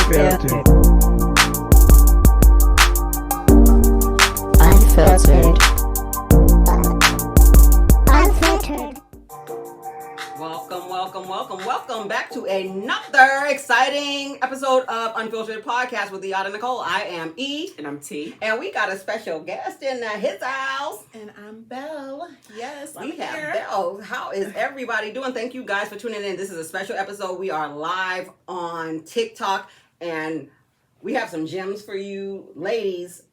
Realty. Unfiltered. Welcome back to another exciting episode of Unfiltered Podcast with Yada Nicole. I am E. And I'm T. And we got a special guest in his house. And I'm Belle. Yes, we have Belle. How is everybody doing? Thank you guys for tuning in. This is a special episode. We are live on TikTok and we have some gems for you ladies.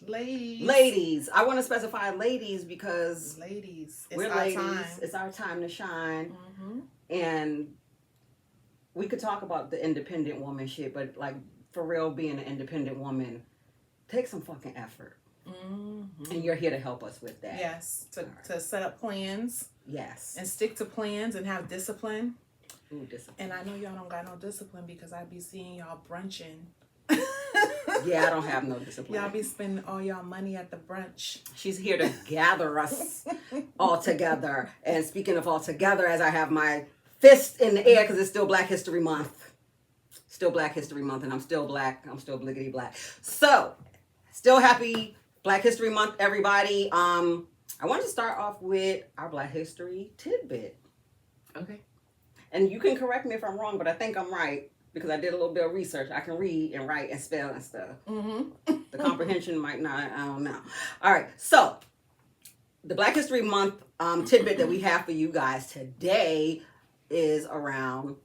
Ladies. I want to specify ladies because it's we're our ladies. time. It's our time to shine. Mm-hmm. And we could talk about the independent woman shit, but like for real, being an independent woman takes some fucking effort. Mm-hmm. And you're here to help us with that. Yes, to set up plans. Yes. And stick to plans and have discipline. Ooh, discipline. And I know y'all don't got no discipline because I be seeing y'all brunching. Yeah, I don't have no discipline. Y'all be spending all y'all money at the brunch. She's here to gather us all together. And speaking of all together, as I have my fist in the air because it's still Black History Month. Still Black History Month, and I'm still black. I'm still bliggity black. So, still happy Black History Month, everybody. I want to start off with our Black History tidbit. Okay. And you can correct me if I'm wrong, but I think I'm right because I did a little bit of research. I can read and write and spell and stuff. Mm-hmm. The comprehension might not, I don't know. All right, so the Black History Month tidbit that we have for you guys today is around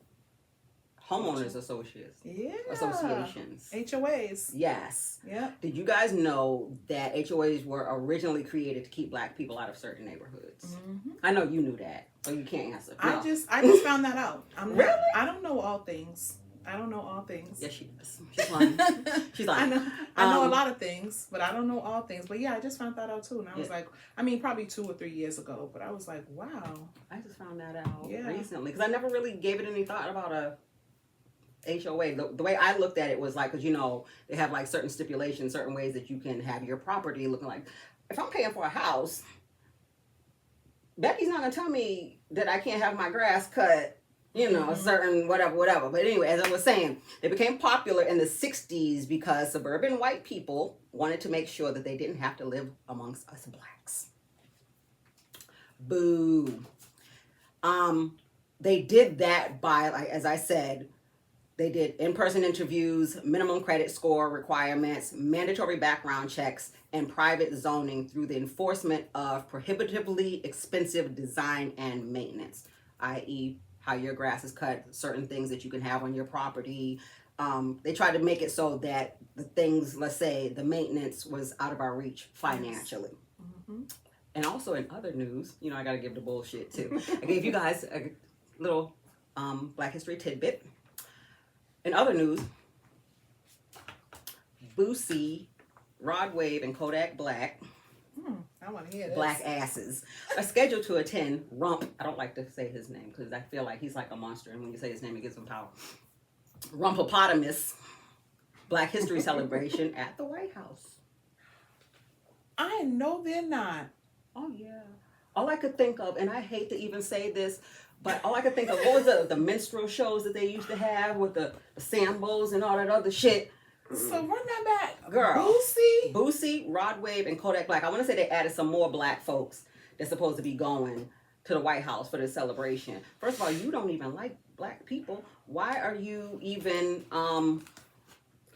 homeowners associations. Yeah. Associations. HOAs. Yes. Yep. Did you guys know that HOAs were originally created to keep Black people out of certain neighborhoods? Mm-hmm. I know you knew that, so you can't answer. No. I just found that out. Really? I don't know all things. Yes, she does. She's lying. She's lying. I know a lot of things, but I don't know all things. But yeah, I just found that out too. And I was like, probably 2 or 3 years ago. But I was like, wow. I just found that out recently because I never really gave it any thought about a HOA. The way I looked at it was like, because they have like certain stipulations, certain ways that you can have your property looking like. If I'm paying for a house, Becky's not gonna tell me that I can't have my grass cut. A certain whatever. But anyway, as I was saying, they became popular in the 60s because suburban white people wanted to make sure that they didn't have to live amongst us Blacks. Boo. They did that by, like, as I said, they did in-person interviews, minimum credit score requirements, mandatory background checks, and private zoning through the enforcement of prohibitively expensive design and maintenance, i.e., how your grass is cut, certain things that you can have on your property. They tried to make it so that the things, let's say, the maintenance was out of our reach financially. Mm-hmm. And also in other news, I got to give the bullshit too. I gave you guys a little Black History tidbit. In other news, Boosie, Rod Wave, and Kodak Black, I want to hear this. Black asses, are scheduled to attend Rump. I don't like to say his name because I feel like he's like a monster, and when you say his name, it gives him power. Rumpopotamus Black History celebration at the White House. I know they're not. Oh yeah. All I could think of, and I hate to even say this, but all I could think of, what was the minstrel shows that they used to have with the sambos and all that other shit. So run that back. Girl. Boosie, Rod Wave, and Kodak Black. I want to say they added some more Black folks that's supposed to be going to the White House for this celebration. First of all, you don't even like Black people. Why are you even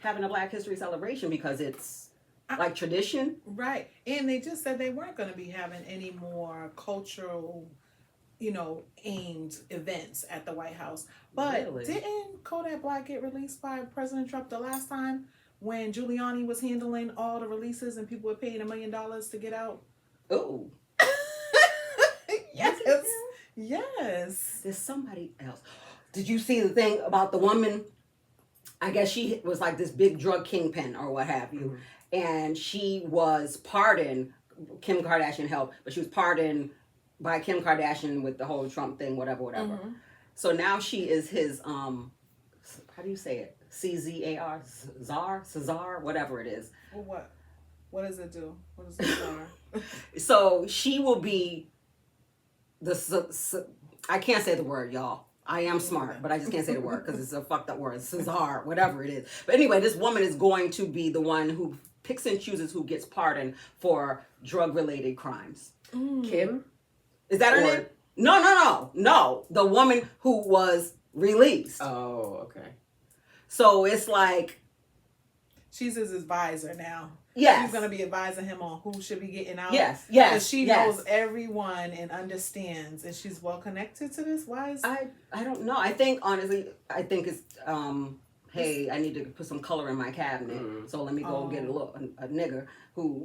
having a Black History celebration? Because it's like tradition? Right. And they just said they weren't going to be having any more cultural, aimed events at the White House. But really? Didn't Kodak Black get released by President Trump the last time when Giuliani was handling all the releases and people were paying $1 million to get out? Ooh. Yes. There's somebody else. Did you see the thing about the woman? I guess she was like this big drug kingpin or what have you. Mm-hmm. And she was pardoned. Kim Kardashian helped, but she was pardoned by Kim Kardashian with the whole Trump thing, whatever. Mm-hmm. So now she is his, how do you say it? CZAR? Cesar? Whatever it is. Well, what? What does it do? What is Cesar? So she will be I can't say the word, y'all. I am smart, but I just can't say the word because it's a fucked up word. Cesar, whatever it is. But anyway, this woman is going to be the one who picks and chooses who gets pardoned for drug-related crimes. Kim? Is that her name? No. The woman who was released. Oh, okay. So it's like, she's his advisor now. yes. She's gonna be advising him on who should be getting out. Yes. Because she knows everyone and understands, and she's well connected to this. Why is I don't know. I think honestly, it's hey, I need to put some color in my cabinet, so let me go get a nigga who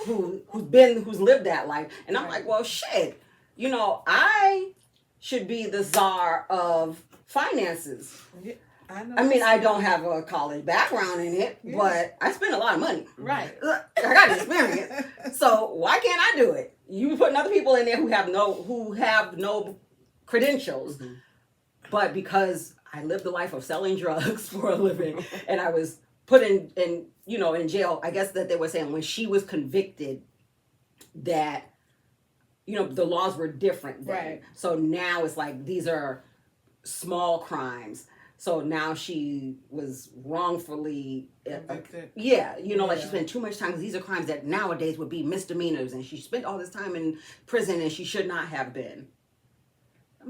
who's lived that life, and I'm like, well, shit, I should be the czar of finances. Yeah, I mean, I don't have a college background in it, but I spend a lot of money. Right. I got experience, so why can't I do it? You putting other people in there who have no credentials, but because I lived the life of selling drugs for a living, and I was put in jail. I guess that they were saying when she was convicted that, the laws were different then. Right. So now it's like these are small crimes. So now she was wrongfully convicted? Like she spent too much time, because these are crimes that nowadays would be misdemeanors, and she spent all this time in prison and she should not have been.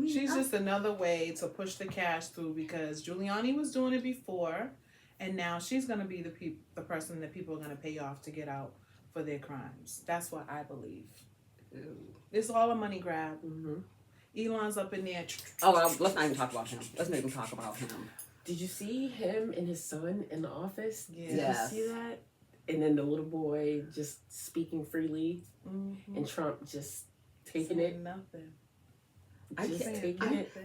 She's just another way to push the cash through, because Giuliani was doing it before, and now she's going to be the person that people are going to pay off to get out for their crimes. That's what I believe. Ew. It's all a money grab. Elon's up in there. Oh, let's not even talk about him. Let's make him talk about him. Did you see him and his son in the office? Yeah. Did you see that? And then the little boy just speaking freely, and Trump just taking it. Nothing.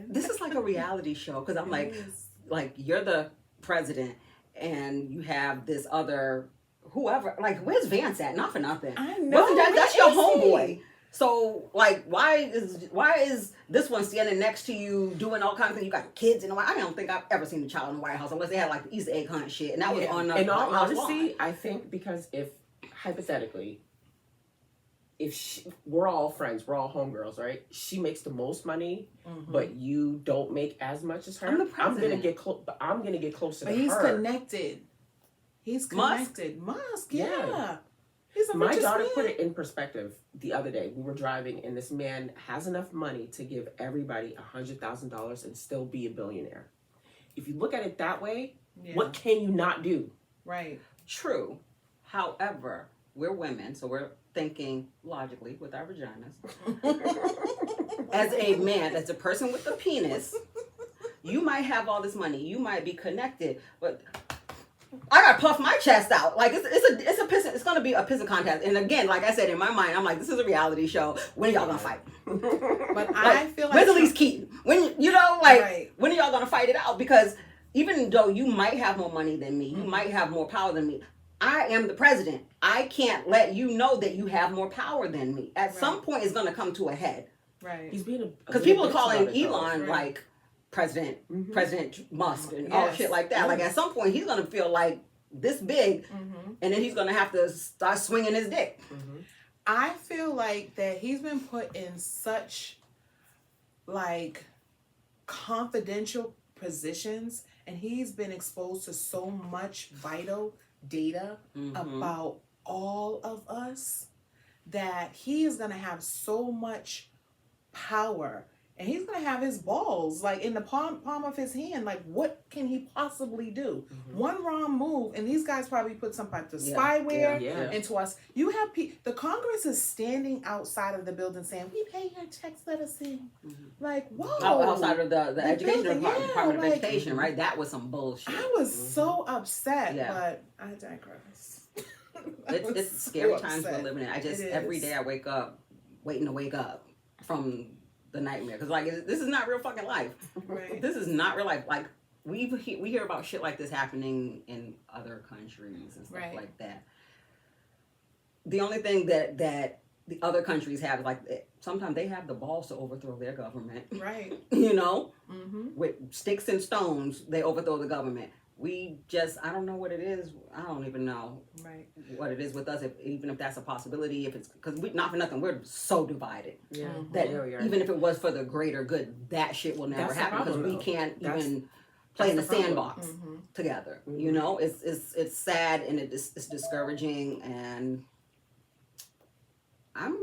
This is like a reality show, because I'm like you're the president and you have this other whoever, like, where's Vance at? Not for nothing. I know. That's your homeboy. So like, why is this one standing next to you doing all kinds of things? You got kids in the White House. I don't think I've ever seen a child in the White House unless they had like the Easter egg hunt shit, and that was on. In all honesty, I think because if hypothetically, we're all friends, we're all homegirls, right? She makes the most money, but you don't make as much as her. I'm gonna get closer to her. But he's connected. He's connected. Musk, yeah. He's a My daughter man. put it in perspective the other day. We were driving, and this man has enough money to give everybody $100,000 and still be a billionaire. If you look at it that way, what can you not do? Right. True. However, we're women, so we're thinking logically with our vaginas. As a man, as a person with a penis, you might have all this money, you might be connected, but I gotta puff my chest out. Like it's gonna be a pissing contest. And again, like I said, in my mind, I'm like, this is a reality show. When are y'all gonna fight? But I feel like when's Elise Keaton? When when are y'all gonna fight it out? Because even though you might have more money than me, you might have more power than me, I am the president. I can't let you know that you have more power than me. At some point, it's gonna come to a head. Right. He's being because people are calling Elon like President Musk and all shit like that. Yes. Like at some point he's gonna feel like this big, and then he's gonna have to start swinging his dick. I feel like that he's been put in such like confidential positions, and he's been exposed to so much vital data about all of us that he is gonna have so much power. And he's going to have his balls, like, in the palm of his hand. Like, what can he possibly do? One wrong move, and these guys probably put some type of spyware into us. You have the Congress is standing outside of the building saying, we pay your checks, let us in. Like, whoa. Outside of the education Department of Education, right? That was some bullshit. I was so upset, but I digress. It's scary times we're living in. Every day I wake up waiting to wake up from the nightmare, because like this is not real fucking life. Right. This is not real life. Like we hear about shit like this happening in other countries and stuff like that. The only thing that the other countries have is like sometimes they have the balls to overthrow their government. Right. With sticks and stones they overthrow the government. we just, I don't know what it is. I don't even know Right. what it is with us, even if that's a possibility. If it's because we, not for nothing, we're so divided Yeah. that Yeah, we are. even if it was for the greater good, that shit will never That's the happen because problem, we though. can't That's- even play in the that's the problem. sandbox Mm-hmm. together. Mhm. You know, it's sad and it's discouraging, and I'm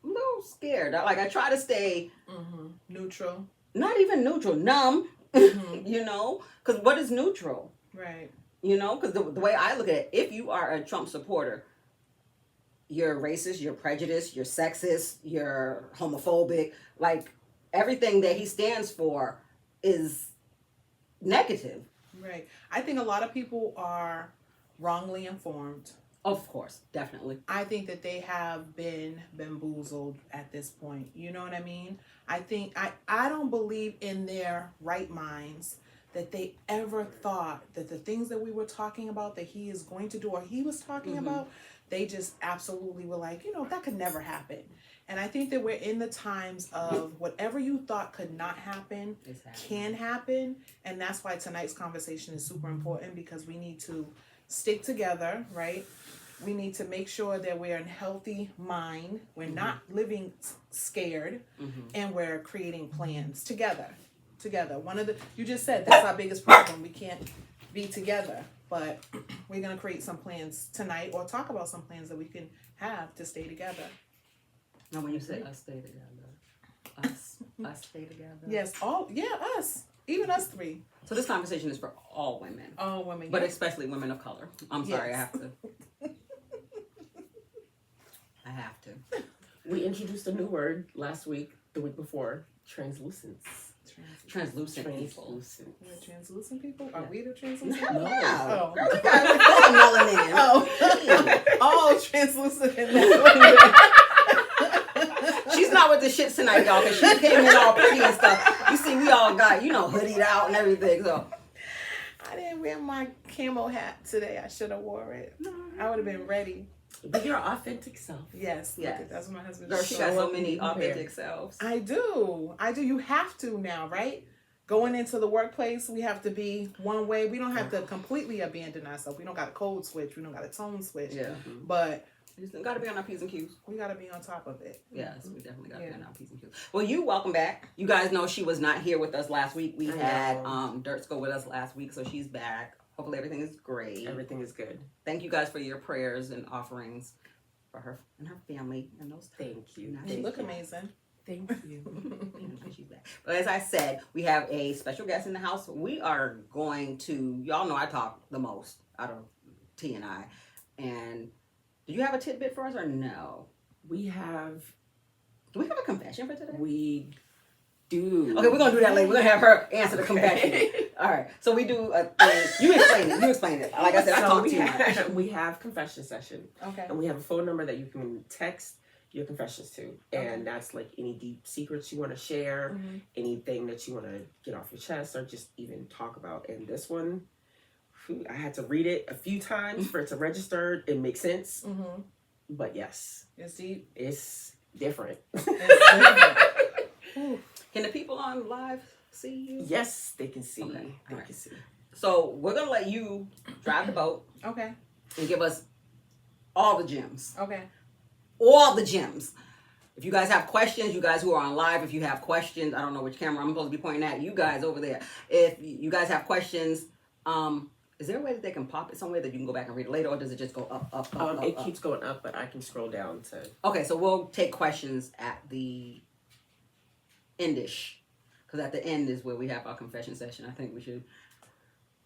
a little scared. I try to stay Mm-hmm. Neutral. not even neutral, numb. Mhm. You know, because what is neutral? Right. You know, because the way I look at it, if you are a Trump supporter, you're racist, you're prejudiced, you're sexist, you're homophobic. Like everything that he stands for is negative. Right. I think a lot of people are wrongly informed. Of course, definitely. I think that they have been bamboozled at this point. You know what I mean? I think I don't believe in their right minds that they ever thought that the things that we were talking about that he is going to do or he was talking about, they just absolutely were like, that could never happen. And I think that we're in the times of whatever you thought could not happen can happen. And that's why tonight's conversation is super important, because we need to stick together, right? We need to make sure that we're in healthy mind. We're not living scared, and we're creating plans together. You just said that's our biggest problem. We can't be together, but we're gonna create some plans tonight, or talk about some plans that we can have to stay together. Now, when you say us stay together, us stay together. Yes, us, even us three, So this conversation is for all women, all women, but yeah. especially women of color. I'm sorry, Yes. I have to. I have to. We introduced a new word last week, the week before, translucence. Translucent people. Translucent. We're translucent people. Are Yeah. we the translucent? No, No. Oh. girl, you got me full of melanin. Oh, translucent in that. She's not with the shits tonight, y'all, because she came in all pretty and stuff. You see, we all got, hoodied out and everything. So I didn't wear my camo hat today. I should have wore it. I would have been ready. Be your authentic self. Yes. Yes. That's what my husband girl, just she told got me. so many Prepared. authentic selves. I do. You have to now, right? Going into the workplace, we have to be one way. We don't have to completely abandon ourselves. We don't got a code switch. We don't got a tone switch. Yeah. But We just got to be on our P's and Q's. we got to be on top of it. Yes, we definitely got to be Yeah. on our P's and Q's. Well, welcome back. You guys know she was not here with us last week. We I had know. Dirts go with us last week, so she's back. Hopefully everything is great. Everything is good. Thank you guys for your prayers and offerings for her and her family and those Thank you. Nice. You Thank look you. amazing. Thank you. She's back. But as I said, we have a special guest in the house. We are going to, y'all know I talk the most out of T and I. And do you have a tidbit for us or no? Do we have a confession for today? We do. Okay, we're gonna do that later. We're gonna have her answer the confession. All right. So we do a thing. You explain it. Like I said, I So talk we too much. have, we have confession session, Okay. and we have a phone number that you can text your confessions to, and Okay. that's like any deep secrets you want to share, Mhm. anything that you want to get off your chest, or just even talk about. And this one, I had to read it a few times for it to register and make sense. Mhm. But yes, It's deep. it's different. It's different. Ooh. Can the people on live see you? Yes, they can see. Okay, They alright. can see. So we're gonna let you drive the boat Okay. and give us all the gems. Okay. All the gems. If you guys have questions, you guys who are on live, if you have questions, I don't know which camera I'm supposed to be pointing at, you guys over there. If you guys have questions, is there a way that they can pop it somewhere that you can go back and read it later, or does it just go up? It keeps going up, but I can scroll down to. Okay, so we'll take questions at the endish, because at the end is where we have our confession session. I think we should,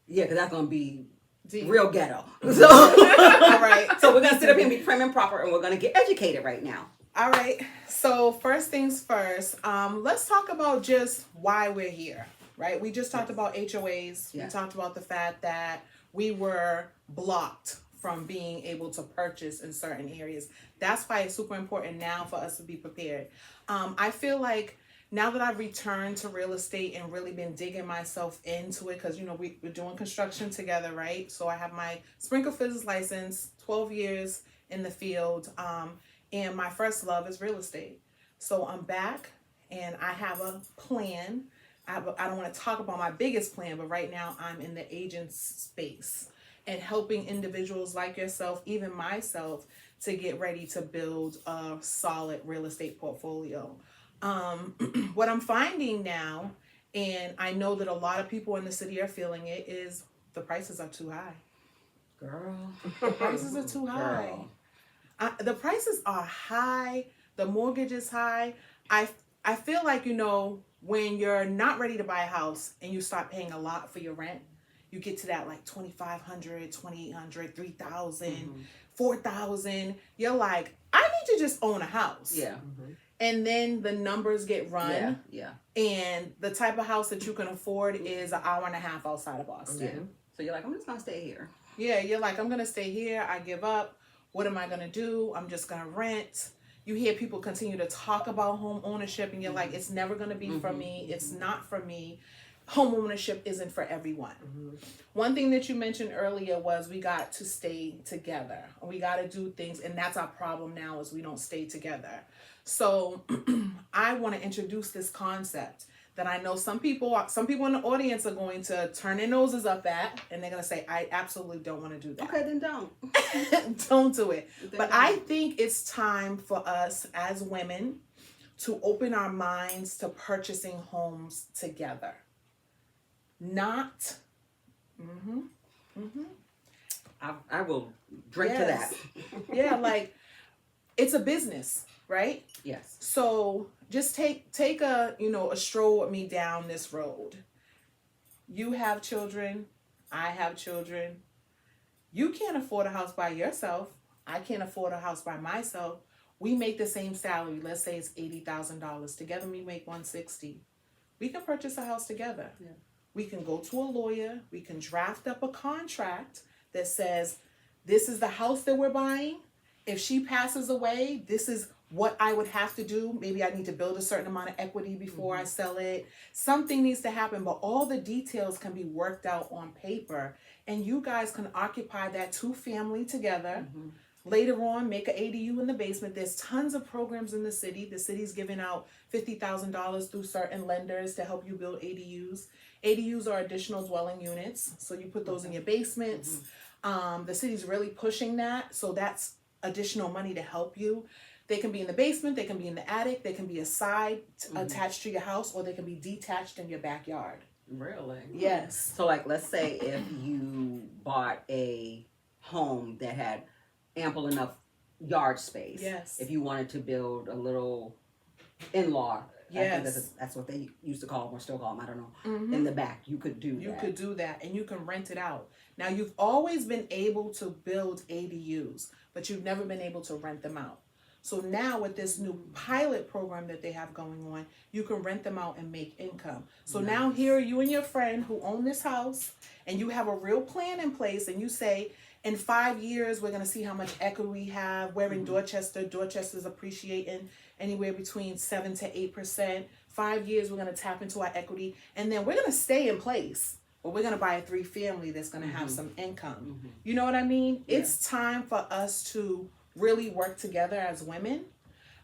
because that's gonna be Deep. real ghetto. So, All right. so we're gonna sit up here and be prim and proper, and we're gonna get educated right now. All right. So first things first, let's talk about just why we're here, right? We just talked about HOAs. Yeah. We talked about the fact that we were blocked from being able to purchase in certain areas. That's why it's super important now for us to be prepared. I feel like now that I've returned to real estate and really been digging myself into it, because we're doing construction together, right? So I have my sprinkler fitters license, 12 years in the field, and my first love is real estate. So I'm back and I have a plan. I don't want to talk about my biggest plan, but right now I'm in the agent space and helping individuals like yourself, even myself, to get ready to build a solid real estate portfolio. What I'm finding now, and I know that a lot of people in the city are feeling it, is the prices are too high. Girl. The prices are too high. The prices are high. The mortgage is high. I feel like, when you're not ready to buy a house and you start paying a lot for your rent, you get to that like $2,500, $2,800, $3,000, $4,000. You're like, I need to just own a house. Yeah. And then the numbers get run. Yeah. And the type of house that you can afford is an hour and a half outside of Boston. Yeah. So you're like, I'm just going to stay here. Yeah, you're like, I'm going to stay here. I give up. What am I going to do? I'm just going to rent. You hear people continue to talk about home ownership and you're like, it's never going to be for me. It's not for me. Home ownership isn't for everyone. One thing that you mentioned earlier was we got to stay together. We got to do things, and that's our problem now is we don't stay together. So I want to introduce this concept that I know some people in the audience are going to turn their noses up at, and they're going to say, I absolutely don't want to do that. Okay, then don't. Don't do it. But don't. I think it's time for us as women to open our minds to purchasing homes together. Not. I will drink to that. Yeah, like it's a business, right? Yes. So just take a stroll with me down this road. You have children, I have children. You can't afford a house by yourself. I can't afford a house by myself. We make the same salary. Let's say it's $80,000. Together we make $160,000. We can purchase a house together. Yeah. We can go to a lawyer. We can draft up a contract that says, this is the house that we're buying. If she passes away, this is what I would have to do. Maybe I need to build a certain amount of equity before I sell it. Something needs to happen, but all the details can be worked out on paper. And you guys can occupy that 2-family together. Later on, make an ADU in the basement. There's tons of programs in the city. The city's giving out $50,000 through certain lenders to help you build ADUs. ADUs are additional dwelling units. So you put those in your basements. The city's really pushing that. So that's additional money to help you. They can be in the basement. They can be in the attic. They can be a side attached to your house, or they can be detached in your backyard. Really? Yes. So like, let's say if you bought a home that had ample enough yard space. Yes. If you wanted to build a little in-law, Yes. I think that's what they used to call them or still call them, I don't know. In the back, you could do that. You could do that, and you can rent it out. Now, you've always been able to build ADUs, but you've never been able to rent them out. So now with this new pilot program that they have going on, you can rent them out and make income. So now here are you and your friend who own this house, and you have a real plan in place, and you say, in 5 years, we're going to see how much equity we have. We're in Dorchester. Dorchester's appreciating anywhere between 7 to 8%. 5 years, we're going to tap into our equity. And then we're going to stay in place. But we're going to buy a 3-family that's going to have some income. You know what I mean? Yeah. It's time for us to really work together as women,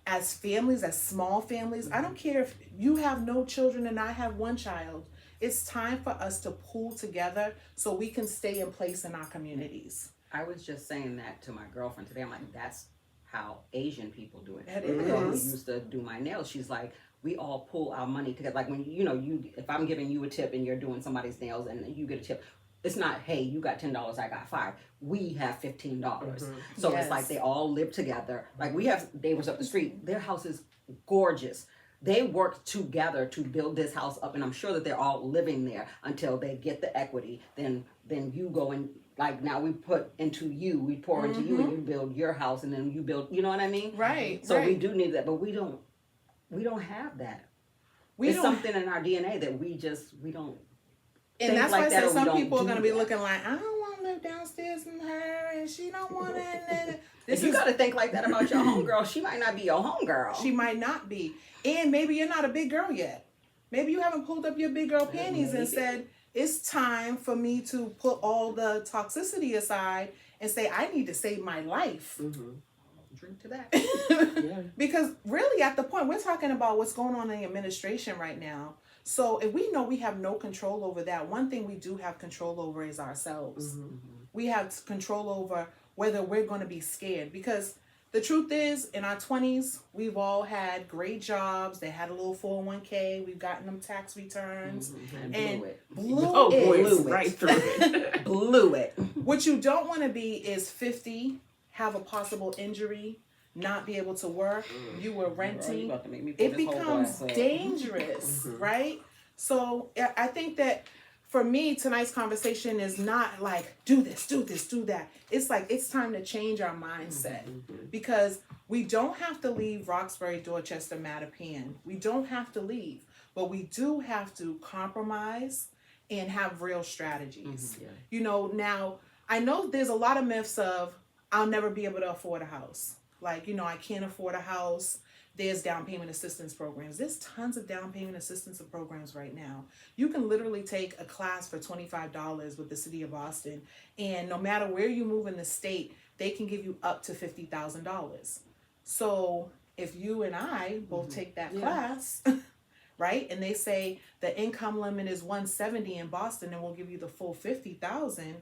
as families, as small families. I don't care if you have no children and I have one child. It's time for us to pull together so we can stay in place in our communities. I was just saying that to my girlfriend today. I'm like, that's how Asian people do it. It The girl who is. used to do my nails, she's like, we all pull our money together. Like when if I'm giving you a tip and you're doing somebody's nails and you get a tip, it's not, hey, you got $10, I got $5. We have $15. So Yes. it's like they all live together. Like we have neighbors up the street. Their house is gorgeous. They worked together to build this house up, and I'm sure that they're all living there until they get the equity. Then you go and, like, now we put into you, we pour into you, and you build your house, and then you build, you know what I mean? Right. So right. we do need that, but we don't have that. We It's don't. something in our DNA that we don't. And think that's like why I that, said or we some don't people are do going to be that. looking like, I don't want to live downstairs from her, and she don't want it. If you got to think like that about your homegirl, she might not be your homegirl. She might not be. And maybe you're not a big girl yet. Maybe you haven't pulled up your big girl panties and Maybe. said, it's time for me to put all the toxicity aside and say, I need to save my life. drink to that. Yeah. Because really, at the point, we're talking about what's going on in the administration right now. So if we know we have no control over that, one thing we do have control over is ourselves. We have control over whether we're going to be scared. Because the truth is, in our 20s, we've all had great jobs. They had a little 401k. We've gotten them tax returns. And blew Oh it. boy, Blew it. right through it. Blew it. What you don't want to be is 50, have a possible injury, not be able to work. You were renting. About to make me pull It this whole becomes glass up. dangerous, right? So I think that for me, tonight's conversation is not like, do this, do this, do that. It's like, it's time to change our mindset because we don't have to leave Roxbury, Dorchester, Mattapan. We don't have to leave, but we do have to compromise and have real strategies. Yeah. You know, now I know there's a lot of myths of, I'll never be able to afford a house. Like, you know, I can't afford a house. There's down payment assistance programs. There's tons of down payment assistance programs right now. You can literally take a class for $25 with the city of Boston. And no matter where you move in the state, they can give you up to $50,000. So if you and I both take that class, right? And they say the income limit is 170 in Boston and we'll give you the full 50,000.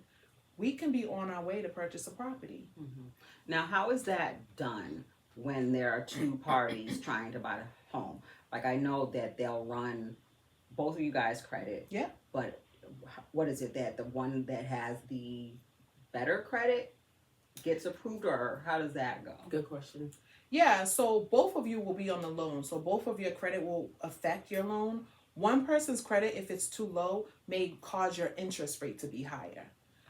We can be on our way to purchase a property. Now, how is that done when there are two parties trying to buy a home? Like, I know that they'll run both of you guys' credit. Yeah. But what is it that the one that has the better credit gets approved, or how does that go? Good question. Yeah, so both of you will be on the loan. So both of your credit will affect your loan. One person's credit, if it's too low, may cause your interest rate to be higher.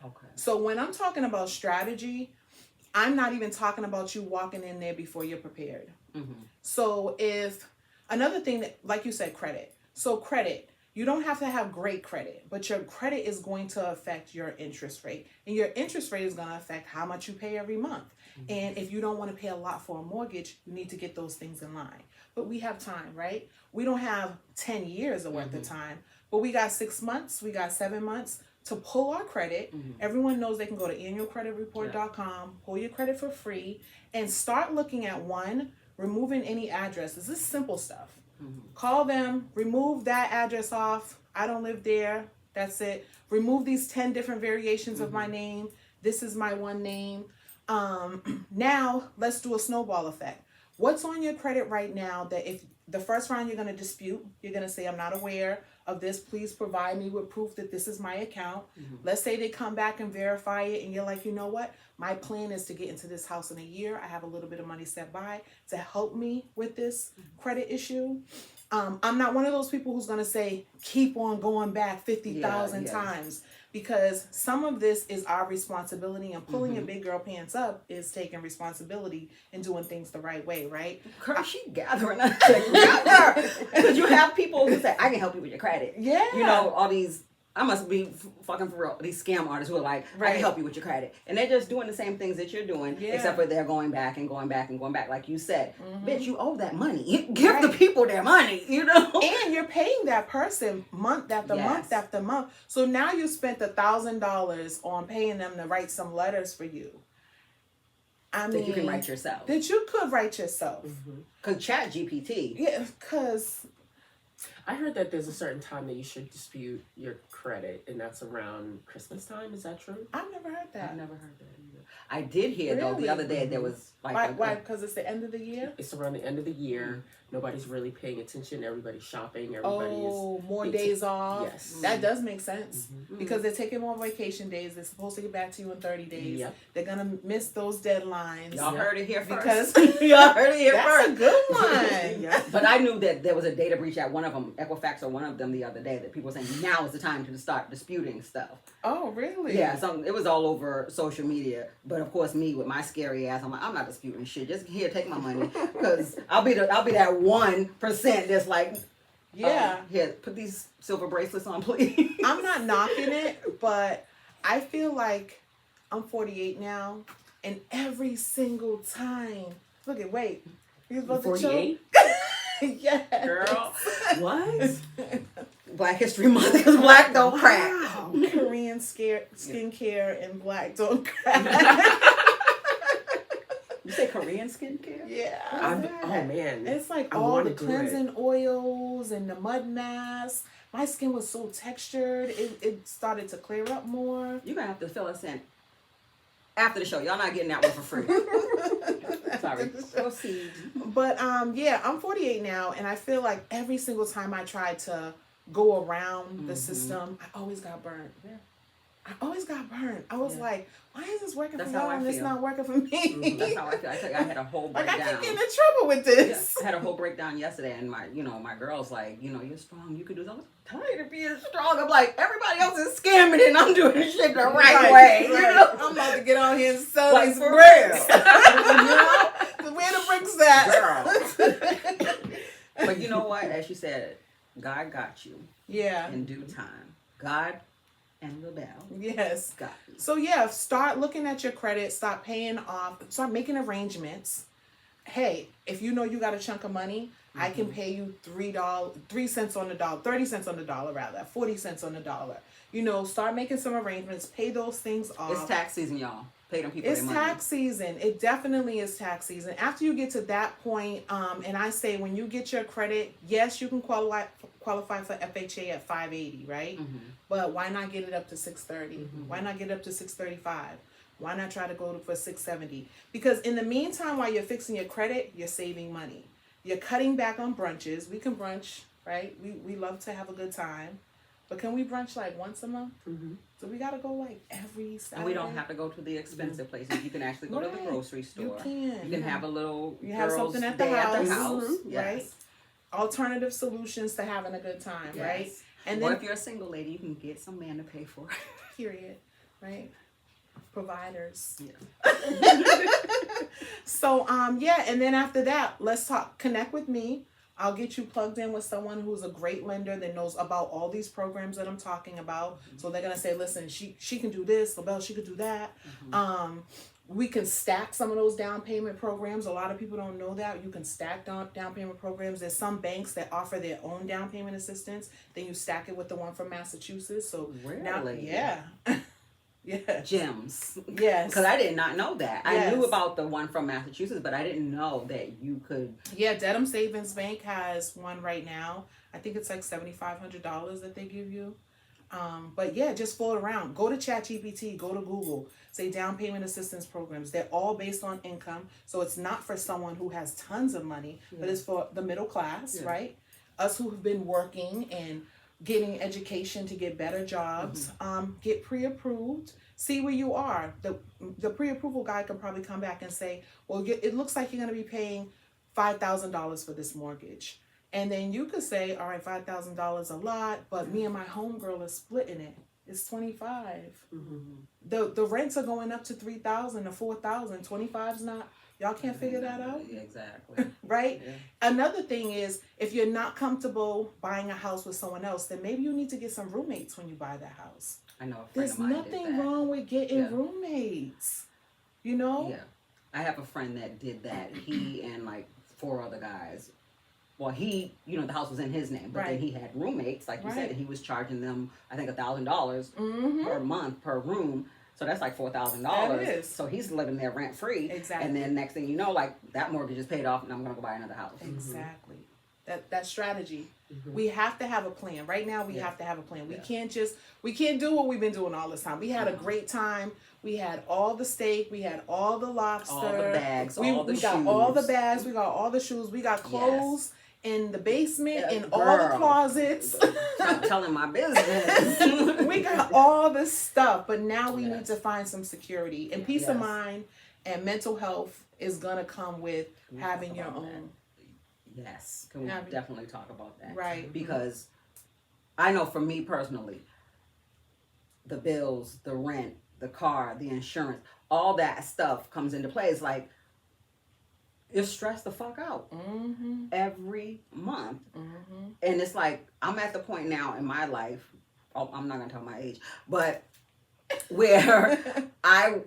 Okay. So when I'm talking about strategy, I'm not even talking about you walking in there before you're prepared. So if another thing that, like you said, credit. So credit, you don't have to have great credit, but your credit is going to affect your interest rate. And your interest rate is going to affect how much you pay every month. And if you don't want to pay a lot for a mortgage, you need to get those things in line. But we have time, right? We don't have 10 years worth of time, but we got 6 months, we got 7 months to pull our credit. Everyone knows they can go to annualcreditreport.com, pull your credit for free, and start looking at removing any addresses. This is simple stuff. Call them, remove that address off. I don't live there. That's it. Remove these 10 different variations of my name. This is my one name. Now let's do a snowball effect. What's on your credit right now that if the first round you're going to dispute, you're going to say, I'm not aware of this. Please provide me with proof that this is my account. Let's say they come back and verify it and you're like, you know what? My plan is to get into this house in a year. I have a little bit of money set by to help me with this credit issue. I'm not one of those people who's going to say, keep on going back 50,000 times, because some of this is our responsibility, and pulling your big girl pants up is taking responsibility and doing things the right way, right? Girl, she gathering us together. Because you have people who say, I can help you with your credit. Yeah. You know, all these, I must be fucking for real, these scam artists who are like, I can help you with your credit. And they're just doing the same things that you're doing, except for they're going back and going back and going back. Like you said, bitch, you owe that money. Give the people their money, you know? And you're paying that person month after month after month. So now you spent $1,000 on paying them to write some letters for you. I mean, That you can write yourself. That you could write yourself. Because Chat GPT. Yeah, because I heard that there's a certain time that you should dispute your credit, and that's around Christmas time. Is that true? I've never heard that. I've never heard that either. I did hear, though, the other day there was like... Why? Because it's the end of the year? It's around the end of the year. Nobody's really paying attention. Everybody's shopping. Everybody is... more days off. Yes. That does make sense. Because they're taking more vacation days. They're supposed to get back to you in 30 days. Yep. They're going to miss those deadlines. Y'all heard it here Because first. Y'all heard it here that's first. a good one. But I knew that there was a data breach at one of them, Equifax or one of them the other day, that people were saying now is the time to start disputing stuff. Oh, really? Yeah, it was all over social media. But of course, me with my scary ass, I'm like, I'm not disputing shit. Just here, take my money, because I'll be that 1% that's like, here, put these silver bracelets on, please. I'm not knocking it, but I feel like I'm 48 now, and every single time, wait, you supposed to 48? Yeah, Girl, What? Black History Month, because black don't crack. Korean skincare and black don't crack. say Korean skincare? Yeah. Oh man. It's like I all wanna the do it. cleansing oils and the mud mask. My skin was so textured. It started to clear up more. You're going to have to fill us in after the show. Y'all not getting that one for free. Sorry. Proceed. But yeah, I'm 48 now, and I feel like every single time I tried to go around the system, I always got burned. Yeah. I always got burned. I was like, why is this working That's for how y'all I and it's feel. not working for me? That's how I feel. I think I had a whole Like, breakdown. I keep getting in trouble with this. Yeah, I had a whole breakdown yesterday, and my girl's like, you're strong. You could do this. I was tired of being strong. I'm like, everybody else is scamming it, and I'm doing this shit the right way. You know? I'm about to get on here and sell Like, these for bricks. real. Where the bricks at? Girl. But you know what? As you said, God got you Yeah. in due time. God and Labelle Yes. got you. So yeah, start looking at your credit, start paying off, start making arrangements. Hey, if you know you got a chunk of money, I can pay you $3 cents on the dollar, 30 cents on the dollar rather, 40 cents on the dollar. Start making some arrangements, pay those things off. It's tax season, y'all. Pay them people It's their money. tax season. It definitely is tax season. After you get to that point, and I say when you get your credit, yes, you can qualify for FHA at 580, right? Mm-hmm. But why not get it up to 630? Why not get it up to 635? Why not try to go for 670? Because in the meantime, while you're fixing your credit, you're saving money. You're cutting back on brunches. We can brunch, right? We love to have a good time. But can we brunch like once a month? Mm-hmm. So we gotta go like every Saturday. And we don't have to go to the expensive places. You can actually go to the grocery store. You can. You can have a little You have girls' something at the day house. at the house. Mhm. Yes. Right? Alternative solutions to having a good time, Yes. right? And Or then if you're a single lady, you can get some man to pay for it. period, right? Providers. Yeah. So yeah, and then after that, let's connect with me. I'll get you plugged in with someone who's a great lender that knows about all these programs that I'm talking about. So they're gonna say, listen, she can do this, Labelle, she could do that. We can stack some of those down payment programs. A lot of people don't know that. You can stack down payment programs. There's some banks that offer their own down payment assistance. Then you stack it with the one from Massachusetts. So now, Really? yeah. Yeah. Gems. Yes. Because I did not know that. I Yes. knew about the one from Massachusetts, but I didn't know that you could. Yeah, Dedham Savings Bank has one right now. I think it's like $7,500 that they give you. But yeah, just float around. Go to ChatGPT, go to Google, say down payment assistance programs. They're all based on income. So it's not for someone who has tons of money, but it's for the middle class, right? Us who have been working and getting education to get better jobs, get pre-approved, see where you are. The pre-approval guy can probably come back and say, well, it looks like you're going to be paying $5,000 for this mortgage. And then you could say, all right, $5,000 a lot, but me and my homegirl are splitting it. It's $25,000. The rents are going up to $3,000 or $4,000. $25,000's not. Y'all can't figure that out, Exactly. right? Yeah. Another thing is, if you're not comfortable buying a house with someone else, then maybe you need to get some roommates when you buy that house. I know a friend There's of mine did nothing that. wrong with getting Yeah. roommates. You know? Yeah. I have a friend that did that. He and like 4 other guys. Well, the house was in his name, but then he had roommates, like you said, and he was charging them, I think, $1,000 per month per room. So that's like $4,000. That is. So he's living there rent free. Exactly. And then next thing you know, like that mortgage is paid off, and I'm gonna go buy another house. Exactly. That strategy. We have to have a plan. Right now we have to have a plan. We can't do what we've been doing all this time. We had a great time. We had all the steak, we had all the lobster, All the bags, we all the got shoes. all the bags, we got all the shoes, we got clothes in the basement, in all the Girl. closets. Stop telling my business. We got all this stuff, but now we need to find some security and peace of mind, and mental health is gonna come with having your own. Yes, can we definitely talk about that? Right. Because I know for me personally, the bills, the rent, the car, the insurance, all that stuff comes into play. It's like, you're stressed the fuck out every month. And it's like, I'm at the point now in my life, I'm not gonna tell my age, but where I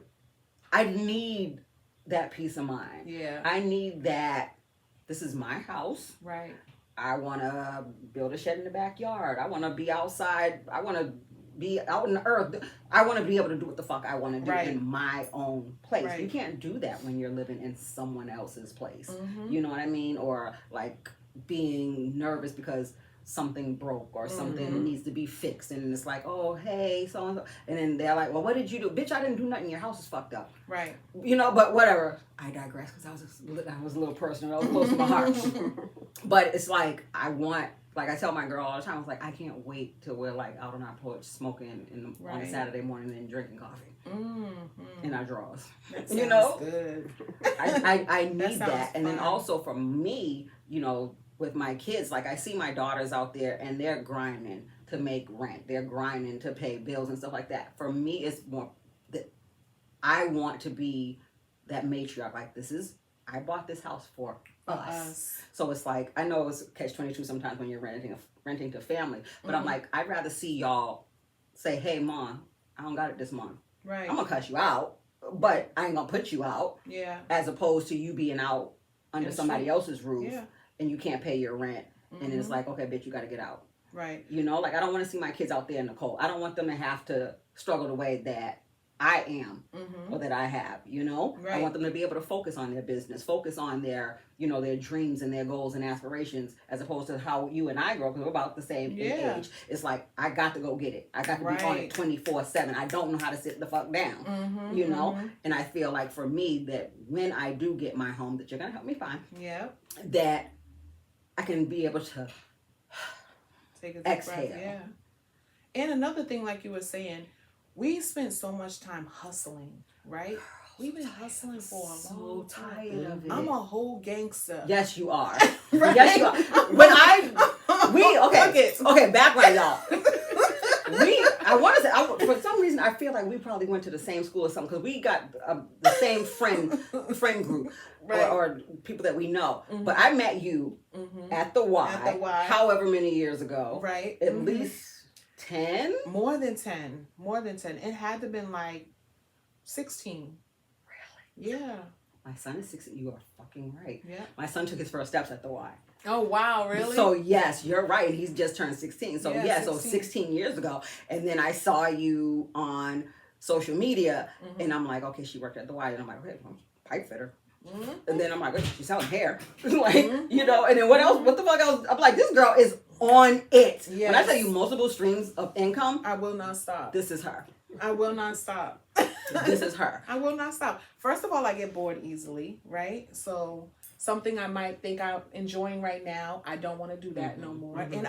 need that peace of mind. Yeah. I need that. This is my house. Right. I want to build a shed in the backyard. I want to be outside. I want to be out in the earth. I want to be able to do what the fuck I want to do Right. in my own place. Right. You can't do that when you're living in someone else's place. Mhm. You know what I mean? Or like being nervous because something broke or something Mhm. needs to be fixed, and it's like, oh hey, so and so, and then they're like, well, what did you do, bitch? I didn't do nothing. Your house is fucked up. Right. You know, but whatever. I digress because I was a little personal. I was close to my heart. But it's like like I tell my girl all the time, I was like, I can't wait till we're like out on our porch smoking on a Saturday morning and drinking coffee in our drawers. That You know? good. I need sounds that. And then fun. also for me, you know, with my kids, like I see my daughters out there and they're grinding to make rent. They're grinding to pay bills and stuff like that. For me, it's more that I want to be that matriarch. Like I bought this house for us. So it's like, I know it's catch-22 sometimes when you're renting to family, but I'm like, I'd rather see y'all say, hey mom, I don't got it this month. Right. I'm gonna cuss you out, but I ain't gonna put you out. Yeah. As opposed to you being out under somebody else's roof and you can't pay your rent. And it's like, okay, bitch, you gotta get out. Right. You know, like I don't want to see my kids out there in the cold. I don't want them to have to struggle the way that I am or that I have, you know? Right. I want them to be able to focus on their business, focus on their, you know, their dreams and their goals and aspirations, as opposed to how you and I grow, because we're about the same in age. It's like, I got to go get it. I got to be on it 24/7. I don't know how to sit the fuck down, you know? And I feel like for me that when I do get my home, that you're going to help me find, that I can be able to take a exhale. breath. Yeah. And another thing, like you were saying, we spent so much time hustling, right? We've been hustling for a long time. Tired of it. I'm a whole gangster. Yes, you are. Right? Yes, you are. When okay, background, y'all. For some reason, I feel like we probably went to the same school or something, because we got the same friend group, or people that we know. But I met you at the Y, however many years ago. Right. At least 10? More than 10. It had to been like 16. Really? Yeah. My son is 16. You are fucking right. Yeah. My son took his first steps at the Y. Oh, wow, really? So, yes, you're right. He's just turned 16. So, Yeah, 16. So 16 years ago. And then I saw you on social media, and I'm like, okay, she worked at the Y. And I'm like, okay, well, pipe fitter. And then I'm like, wait, she's selling hair. Like, you know, and then what else? What the fuck else? I'm like, this girl is on it. Yes. When I tell you multiple streams of income, I will not stop. This is her. I will not stop. This is her. I will not stop. First of all, I get bored easily, right? So something I might think I'm enjoying right now, I don't want to do that no more. And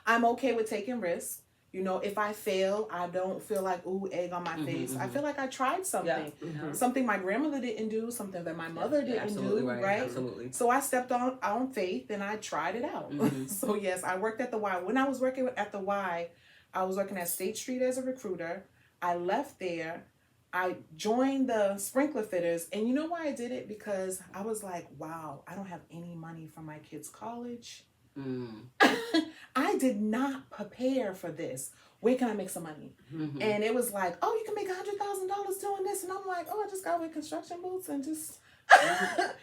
I'm okay with taking risks. You know, if I fail, I don't feel like, ooh, egg on my face. I feel like I tried something. Yeah. Something my grandmother didn't do, something that my mother didn't do, right? Absolutely. So I stepped on faith and I tried it out. So yes, I worked at the Y. When I was working at the Y, I was working at State Street as a recruiter. I left there. I joined the sprinkler fitters. And you know why I did it? Because I was like, wow, I don't have any money for my kids' college. I did not prepare for this. Where can I make some money? And it was like, oh, you can make $100,000 doing this. And I'm like, oh, I just got to wear construction boots and just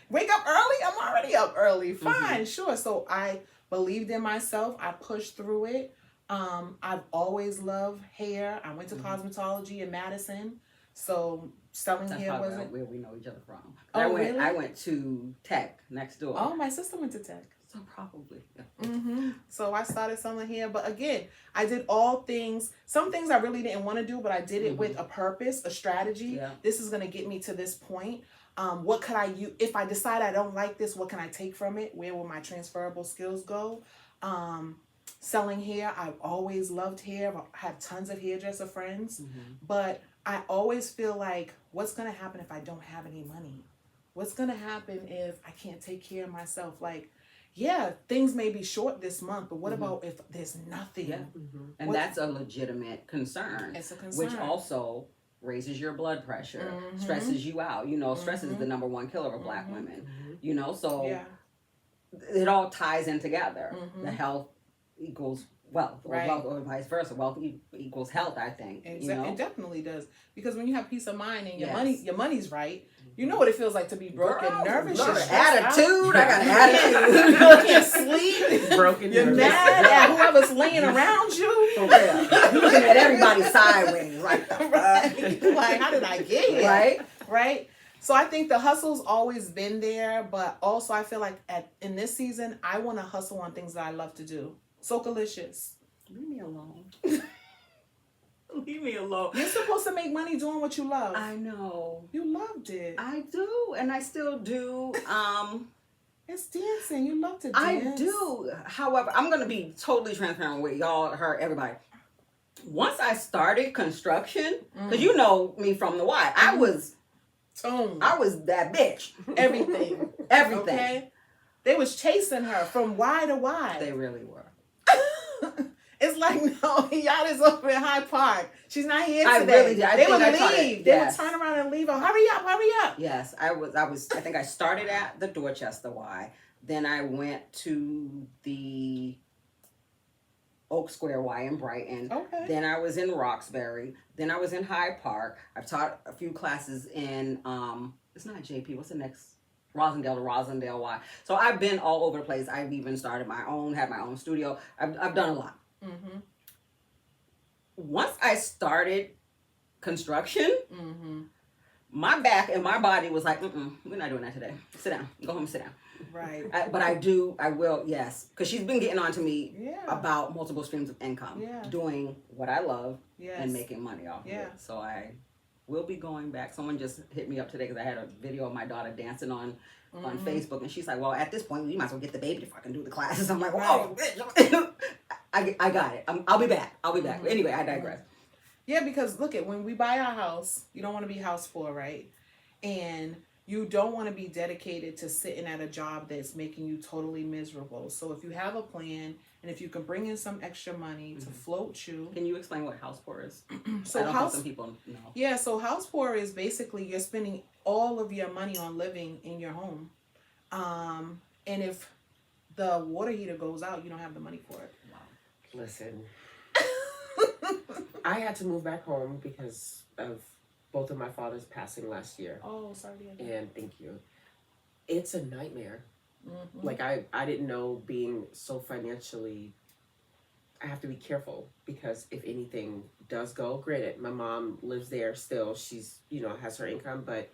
wake up early. I'm already up early. Fine, sure. So I believed in myself. I pushed through it. I've always loved hair. I went to cosmetology in Madison. So selling hair wasn't where we know each other from. Really? I went to Tech next door. Oh, my sister went to Tech. So probably. Yeah. So I started selling hair, but again, I did all things. Some things I really didn't want to do, but I did it with a purpose, a strategy. Yeah. This is going to get me to this point. What could I use? If I decide I don't like this, what can I take from it? Where will my transferable skills go? Selling hair, I've always loved hair. I have tons of hairdresser friends, but I always feel like, what's going to happen if I don't have any money? What's going to happen if I can't take care of myself? Like, yeah, things may be short this month, but what about if there's nothing? Yeah. And that's a legitimate concern. It's a concern. Which also raises your blood pressure, stresses you out. You know, stress is the number one killer of Black women. You know, so it all ties in together. The health equals wealth, or wealth, or vice versa. Wealth equals health, I think. Exactly. You know? It definitely does. Because when you have peace of mind and your money's right, You know what it feels like to be broken, Girl, nervous, Lord, you're stressed attitude. out. I got an attitude. You can't sleep. Broken. You're nervous. mad at whoever's laying around you. For real. You looking at everybody sideways, right? Right. Like, how did I get here? Right? Right. So I think the hustle's always been there, but also I feel like in this season, I want to hustle on things that I love to do. Sokalicious. Leave me alone. Leave me alone. You're supposed to make money doing what you love. I know. You loved it. I do, and I still do. It's dancing. You love to dance. I do. However, I'm going to be totally transparent with y'all, her, everybody. Once I started construction, because you know me from the Y, I was that bitch. Everything. Everything. Okay? They was chasing her from Y to Y. They really were. It's like, no, yacht is over in Hyde Park. She's not here I today. really did. I They think would I tried leave. it. They Yes. would turn around and leave her. Hurry up, hurry up. Yes, I think I started at the Dorchester Y. Then I went to the Oak Square Y in Brighton. Okay. Then I was in Roxbury. Then I was in Hyde Park. I've taught a few classes in it's not JP. What's the next? Rosendale to Rosendale Y. So I've been all over the place. I've even started my own, had my own studio. I've done a lot. Mm-hmm. Once I started construction, Mm-hmm. my back and my body was like, we're not doing that today. Sit down. Go home and sit down. Right. But I will, yes. Because she's been getting on to me Yeah. about multiple streams of income. Yeah. Doing what I love Yes. and making money off of Yeah. it. So I will be going back. Someone just hit me up today because I had a video of my daughter dancing on Facebook. And she's like, well, at this point, you might as well get the baby if I can do the classes. I'm like, whoa, bitch. I got it. I'll be back. But anyway, I digress. Yeah, because look at when we buy our house, you don't want to be house poor, right? And you don't want to be dedicated to sitting at a job that's making you totally miserable. So if you have a plan and if you can bring in some extra money to float you. Can you explain what house poor is? So I don't think some people know. Yeah, so house poor is basically you're spending all of your money on living in your home. And if the water heater goes out, you don't have the money for it. Wow. Listen, I had to move back home because of both of my fathers passing last year. Oh, sorry to hear that. And thank you. It's a nightmare. Mm-hmm. Like I didn't know being so financially, I have to be careful because if anything does go, granted, my mom lives there still. She's, has her income, but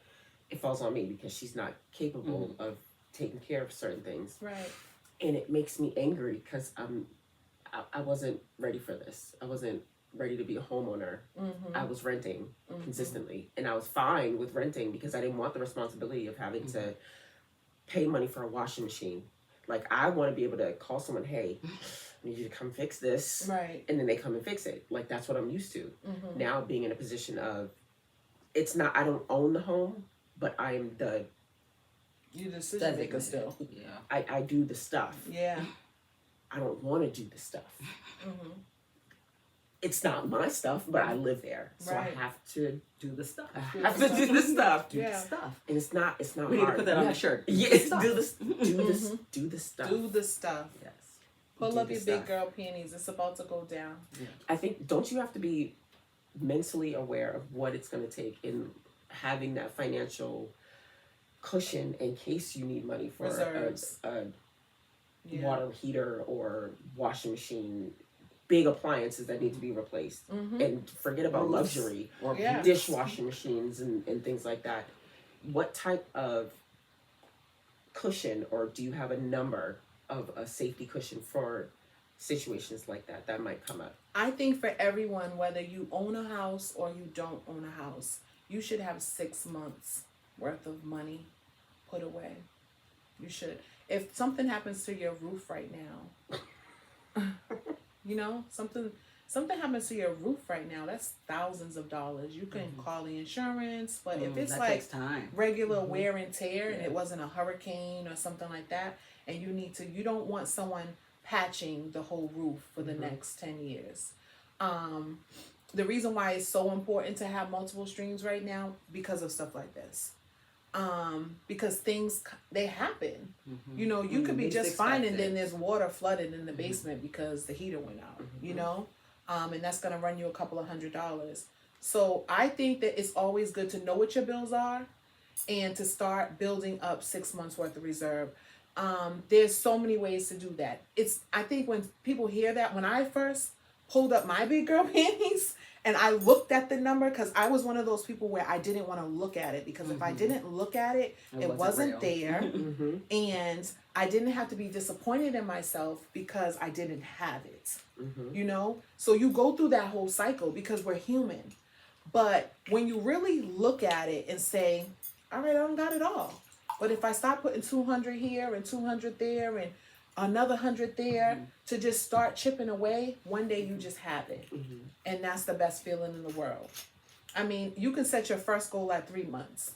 it falls on me because she's not capable of taking care of certain things. Right. And it makes me angry because I wasn't ready for this. I wasn't ready to be a homeowner. Mm-hmm. I was renting consistently, and I was fine with renting because I didn't want the responsibility of having to pay money for a washing machine. Like, I want to be able to call someone, hey, I need you to come fix this. Right. And then they come and fix it. Like, that's what I'm used to. Mm-hmm. Now being in a position of, it's not, I don't own the home, but I am You're the decision maker still. Yeah. I do the stuff. Yeah. I don't want to do the stuff. Mm-hmm. It's not my stuff, but I live there. So Right. I have to Do the stuff. I have to do the stuff. Yeah. Stuff. And it's not We need to hard. put that on the shirt. Yeah, do the stuff. Do the stuff. Yes. Pull Do up the your stuff. big girl panties. It's about to go down. I think, don't you have to be mentally aware of what it's going to take in having that financial cushion in case you need money for Reserves. a Yeah. water heater or washing machine, big appliances that need to be replaced. Mm-hmm. And forget about luxury or Yeah. dishwashing machines and things like that. What type of cushion, or do you have a number of a safety cushion for situations like that might come up? I think for everyone, whether you own a house or you don't own a house, you should have 6 months worth of money put away. You should. If something happens to your roof right now, something happens to your roof right now, that's thousands of dollars. You can call the insurance, but if it's that like takes time. regular wear and tear and it wasn't a hurricane or something like that, and you don't want someone patching the whole roof for the next 10 years. The reason why it's so important to have multiple streams right now, because of stuff like this. Because things, they happen. You could be least just fine and expected. then there's water flooded in the basement because the heater went out, and that's going to run you a couple of $100. So I think that it's always good to know what your bills are and to start building up 6 months worth of reserve. There's so many ways to do that. I think when people hear that, when I first pulled up my big girl panties and I looked at the number, because I was one of those people where I didn't want to look at it, because if I didn't look at it, it wasn't there. And I didn't have to be disappointed in myself because I didn't have it. You know? So you go through that whole cycle because we're human. But when you really look at it and say, all right, I don't got it all. But if I start putting 200 here and 200 there and another 100 there to just start chipping away, one day you just have it. And that's the best feeling in the world. I mean, you can set your first goal at 3 months.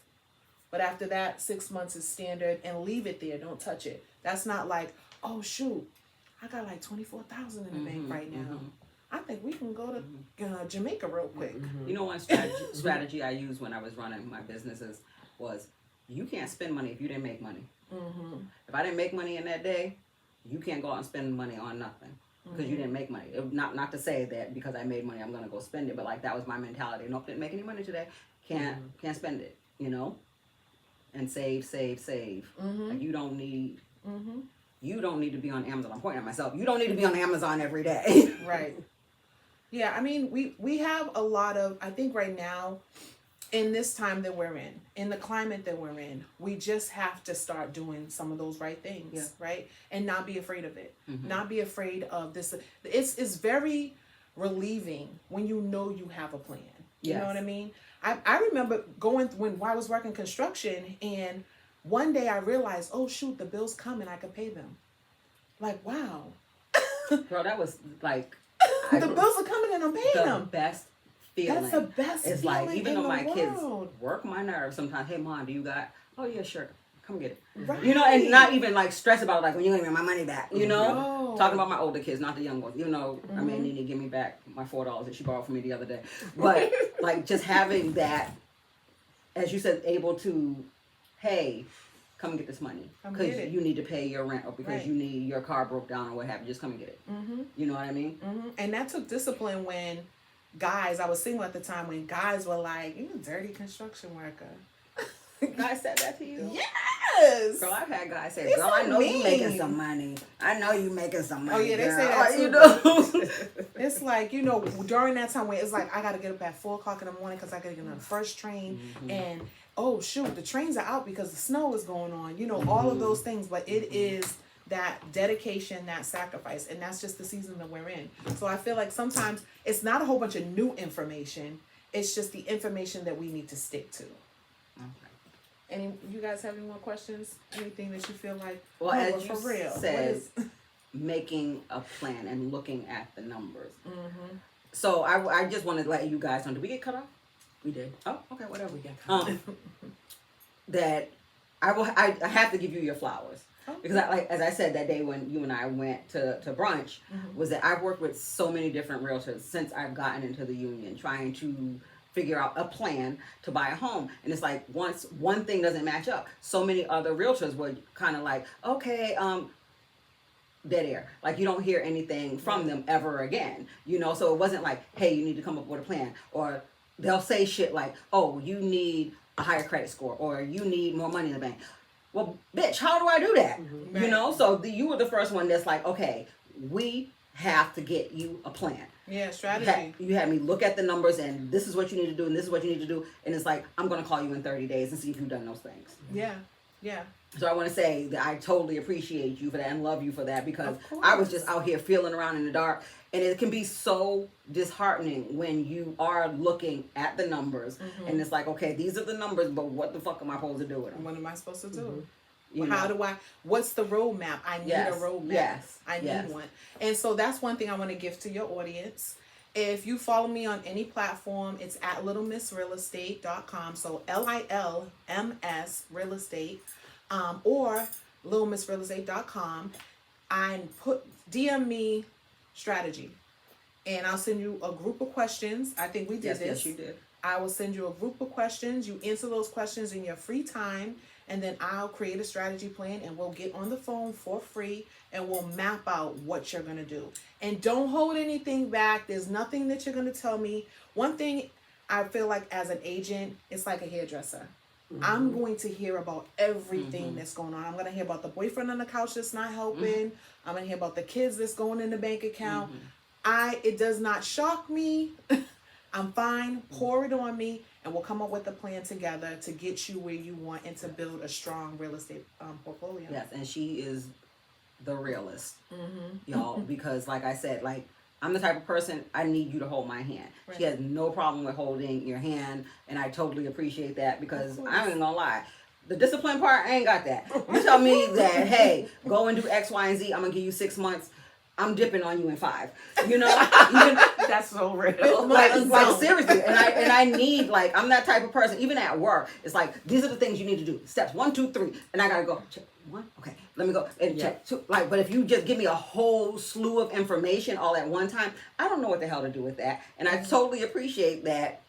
But after that, 6 months is standard, and leave it there. Don't touch it. That's not like, oh, shoot, I got like 24,000 in the bank right now. I think we can go to Jamaica real quick. You know, one strategy I used when I was running my businesses was, you can't spend money if you didn't make money. If I didn't make money in that day, you can't go out and spend money on nothing because you didn't make money. Not to say that because I made money, I'm gonna go spend it, but like that was my mentality. Nope, didn't make any money today. Can't spend it. You know, and save. Like you don't need. You don't need to be on Amazon. I'm pointing at myself. You don't need to be on Amazon every day. Right. Yeah, I mean, we have a lot of, I think right now, in this time that we're in the climate that we're in, we just have to start doing some of those right things, right? And not be afraid of it. Not be afraid of this. It's very relieving when you know you have a plan. You know what I mean? I remember when I was working construction, and one day I realized, oh shoot, the bills come and I could pay them. Like, wow. Girl, that was like... the bills are coming and I'm paying them. Best feeling. That's the best it's feeling like, even in though my the kids world. work my nerves sometimes, hey mom, do you got, oh yeah, sure, come get it. Right. You know, and not even like stress about it, like when you're gonna get my money back, you know? No. Talking about my older kids, not the young ones. You know, I may need to give me back my $4 that she borrowed from me the other day. But like just having that, as you said, able to, hey, come get this money because you need to pay your rent or because you need your car broke down or what have you. Just come and get it. You know what I mean? And that took discipline when guys, I was single at the time, when guys were like, you a dirty construction worker. Guys said that to you? Yes. Girl, I've had guys say, girl, I know you making some money. I know you making some money. Oh yeah, they girl. say that too. You know? It's like, you know, during that time when it's like, I got to get up at 4 o'clock in the morning because I got to get on the first train. And, oh, shoot, the trains are out because the snow is going on. You know, all of those things. But it is that dedication, that sacrifice. And that's just the season that we're in. So I feel like sometimes it's not a whole bunch of new information. It's just the information that we need to stick to. You guys have any more questions? Anything that you feel like, well, as you for real says, making a plan and looking at the numbers. So I just wanted to let you guys know. Did we get cut off? We did. Oh, okay, whatever. We got cut off. That I have to give you your flowers. Because as I said that day when you and I went to brunch, was that I've worked with so many different realtors since I've gotten into the union, trying to figure out a plan to buy a home. And it's like, once one thing doesn't match up, so many other realtors were kind of like, okay, dead air. Like you don't hear anything from them ever again, you know? So it wasn't like, hey, you need to come up with a plan. Or they'll say shit like, oh, you need a higher credit score, or you need more money in the bank. Well, bitch, how do I do that? You know? So you were the first one that's like, okay, we have to get you a plan. Yeah, strategy. You had me look at the numbers, and this is what you need to do, and this is what you need to do. And it's like, I'm going to call you in 30 days and see if you've done those things. Yeah, yeah. So I want to say that I totally appreciate you for that and love you for that, because I was just out here feeling around in the dark. And it can be so disheartening when you are looking at the numbers and it's like, okay, these are the numbers, but what the fuck am I supposed to do with them? What am I supposed to do? You what's the roadmap? I need a roadmap. Yes. I need one. And so that's one thing I want to give to your audience. If you follow me on any platform, it's at littlemissrealestate.com. So LILMS real estate, or littlemissrealestate.com, and DM me strategy, and I'll send you a group of questions. I think we did this. Yes, you did. I will send you a group of questions. You answer those questions in your free time, and then I'll create a strategy plan, and we'll get on the phone for free, and we'll map out what you're going to do. And don't hold anything back. There's nothing that you're going to tell me. One thing I feel like as an agent, it's like a hairdresser. I'm going to hear about everything that's going on. I'm going to hear about the boyfriend on the couch that's not helping. I'm going to hear about the kids that's going in the bank account. It does not shock me. I'm fine. Pour it on me, and we'll come up with a plan together to get you where you want and to build a strong real estate portfolio. Yes, and she is the realist, y'all, because like I said, like, I'm the type of person, I need you to hold my hand. Right. She has no problem with holding your hand, and I totally appreciate that, because I ain't gonna lie. The discipline part, I ain't got that. You tell me that, hey, go and do X, Y, and Z, I'm gonna give you 6 months. I'm dipping on you in 5. You know? Even, That's so real. like seriously. And I need, like, I'm that type of person, even at work, it's like, these are the things you need to do. Steps 1, 2, 3. And I gotta go, check 1, okay, let me go and check 2. Like, but if you just give me a whole slew of information all at one time, I don't know what the hell to do with that. And I totally appreciate that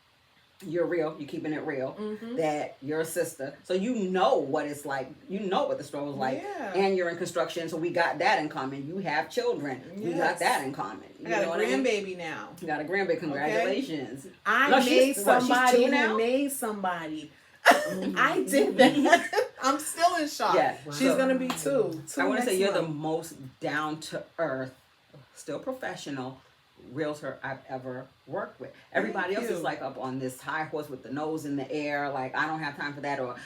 you're real, you're keeping it real, that you're a sister, so you know what it's like, you know what the struggle's like, and you're in construction, so we got that in common. You have children, we got that in common. I got a grandbaby now. You got a grandbaby, congratulations. Okay. I made somebody who made somebody. I did that. I'm still in shock. Yeah. She's gonna be 2. I want to say you're the most down to earth, still professional realtor I've ever worked with. Everybody else is like up on this high horse with the nose in the air, like, I don't have time for that. Or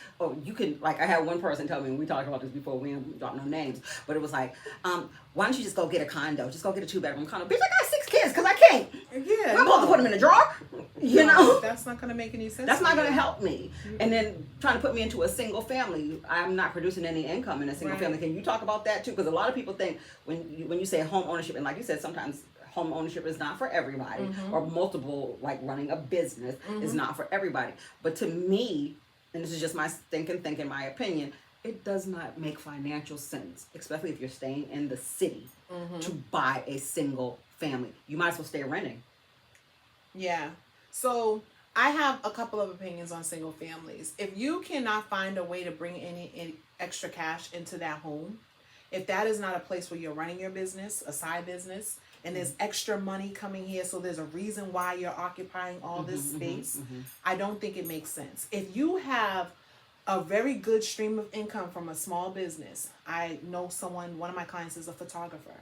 you can, like, I had one person tell me, and we talked about this before, we didn't drop no names, but it was like, why don't you just go get a condo, just go get a 2-bedroom condo. Bitch, I got 6 kids because I can't. Yeah, I'm supposed to put them in a drawer. You know, that's not gonna make any sense. That's not gonna help me. And then trying to put me into a single family, I'm not producing any income in a single family. Can you talk about that too? Because a lot of people think when you say home ownership, and like you said, sometimes home ownership is not for everybody, or multiple, like running a business is not for everybody. But to me, and this is just my thinking, my opinion, it does not make financial sense, especially if you're staying in the city, to buy a single family. You might as well stay renting. Yeah. So I have a couple of opinions on single families. If you cannot find a way to bring any extra cash into that home, if that is not a place where you're running your business, a side business, and there's extra money coming here, so there's a reason why you're occupying all this space, I don't think it makes sense. If you have a very good stream of income from a small business, I know one of my clients is a photographer,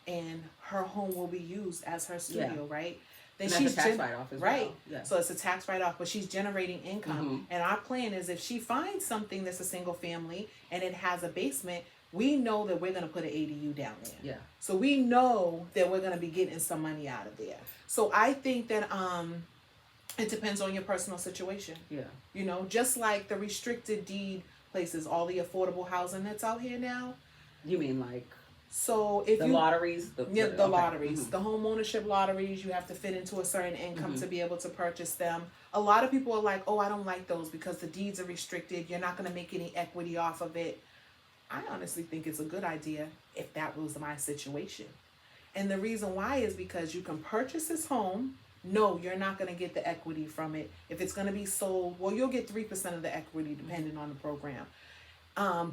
and her home will be used as her studio, right? Then she's a tax write-off as well. Yeah. So it's a tax write-off, but she's generating income. And our plan is if she finds something that's a single family and it has a basement, we know that we're going to put an ADU down there. Yeah. So we know that we're going to be getting some money out of there. So I think that it depends on your personal situation. Yeah. You know, just like the restricted deed places, all the affordable housing that's out here now. You mean like? So if the lotteries? The lotteries, the home ownership lotteries, you have to fit into a certain income to be able to purchase them. A lot of people are like, oh, I don't like those because the deeds are restricted. You're not going to make any equity off of it. I honestly think it's a good idea if that was my situation. And the reason why is because you can purchase this home. No, you're not going to get the equity from it. If it's going to be sold, well, you'll get 3% of the equity depending on the program.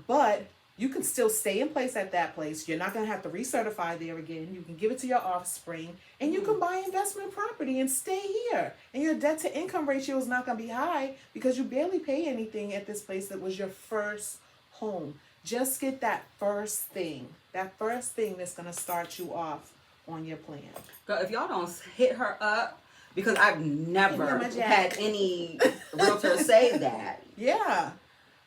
But you can still stay in place at that place. You're not going to have to recertify there again. You can give it to your offspring, and you can buy investment property and stay here. And your debt to income ratio is not going to be high because you barely pay anything at this place that was your first home. Just get that first thing that's going to start you off on your plan. Girl, if y'all don't hit her up, because I've never had any realtor say that. Yeah.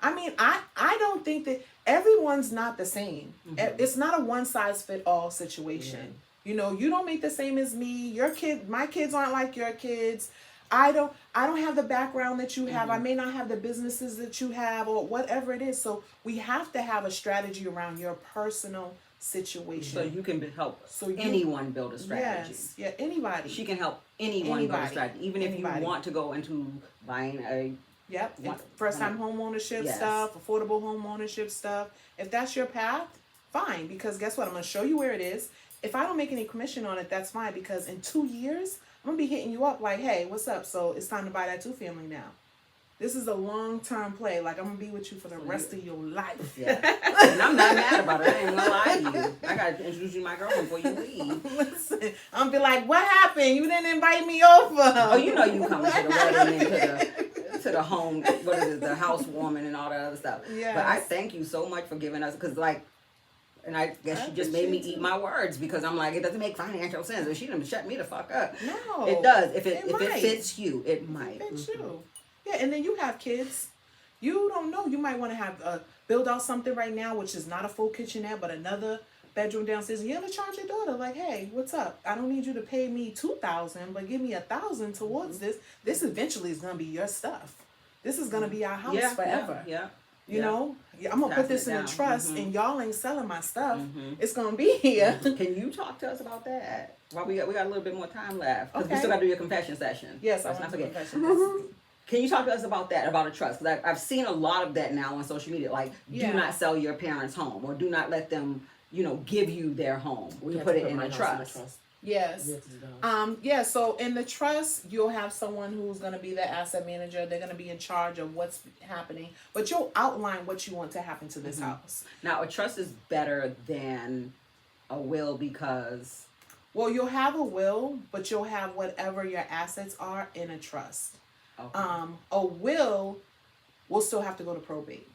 I mean, I don't think that everyone's not the same. It's not a one-size-fit-all situation. You know, you don't make the same as me. My kids aren't like your kids. I don't have the background that you have. I may not have the businesses that you have or whatever it is. So we have to have a strategy around your personal situation. So you can help anyone build a strategy. Yes. Yeah, anybody. She can help anyone build a strategy. Even if you want to go into buying a first time home ownership stuff, affordable home ownership stuff. If that's your path, fine. Because guess what? I'm going to show you where it is. If I don't make any commission on it, that's fine. Because in 2 years, I'm going to be hitting you up like, hey, what's up? So it's time to buy that 2-family now. This is a long-term play. Like, I'm going to be with you for the rest of your life. Yeah. And I'm not mad about it. I ain't going to lie to you. I got to introduce you to my girlfriend before you leave. Listen, I'm going to be like, what happened? You didn't invite me over. Oh, you know you coming to the wedding and to to the home, what is it, the housewarming and all that other stuff. Yes. But I thank you so much for giving us, because like, and I guess she just made me eat my words, because I'm like, it doesn't make financial sense. But she didn't shut me the fuck up. No. It does. If it might. fits you, it might. It fits you. Yeah, and then you have kids. You don't know. You might want to have build out something right now, which is not a full kitchenette, but another bedroom downstairs. You're gonna charge your daughter like, hey, what's up? I don't need you to pay me $2,000, but give me $1,000 towards this. This eventually is gonna be your stuff. This is gonna be our house forever. Yeah. You know, I'm gonna put this in a trust, and y'all ain't selling my stuff. It's gonna be here. Can you talk to us about that? Well, we got a little bit more time left. Okay. We still got to do your confession session. Yes, let's I not want to forget. confession. Can you talk to us about that, about a trust? Because I've seen a lot of that now on social media. Like, do not sell your parents' home, or do not let them, give you their home to put it in a trust. Yes. So in the trust, you'll have someone who's going to be the asset manager. They're going to be in charge of what's happening, but you'll outline what you want to happen to this house. Now, a trust is better than a will, because... Well, you'll have a will, but you'll have whatever your assets are in a trust. Okay. A will still have to go to probate.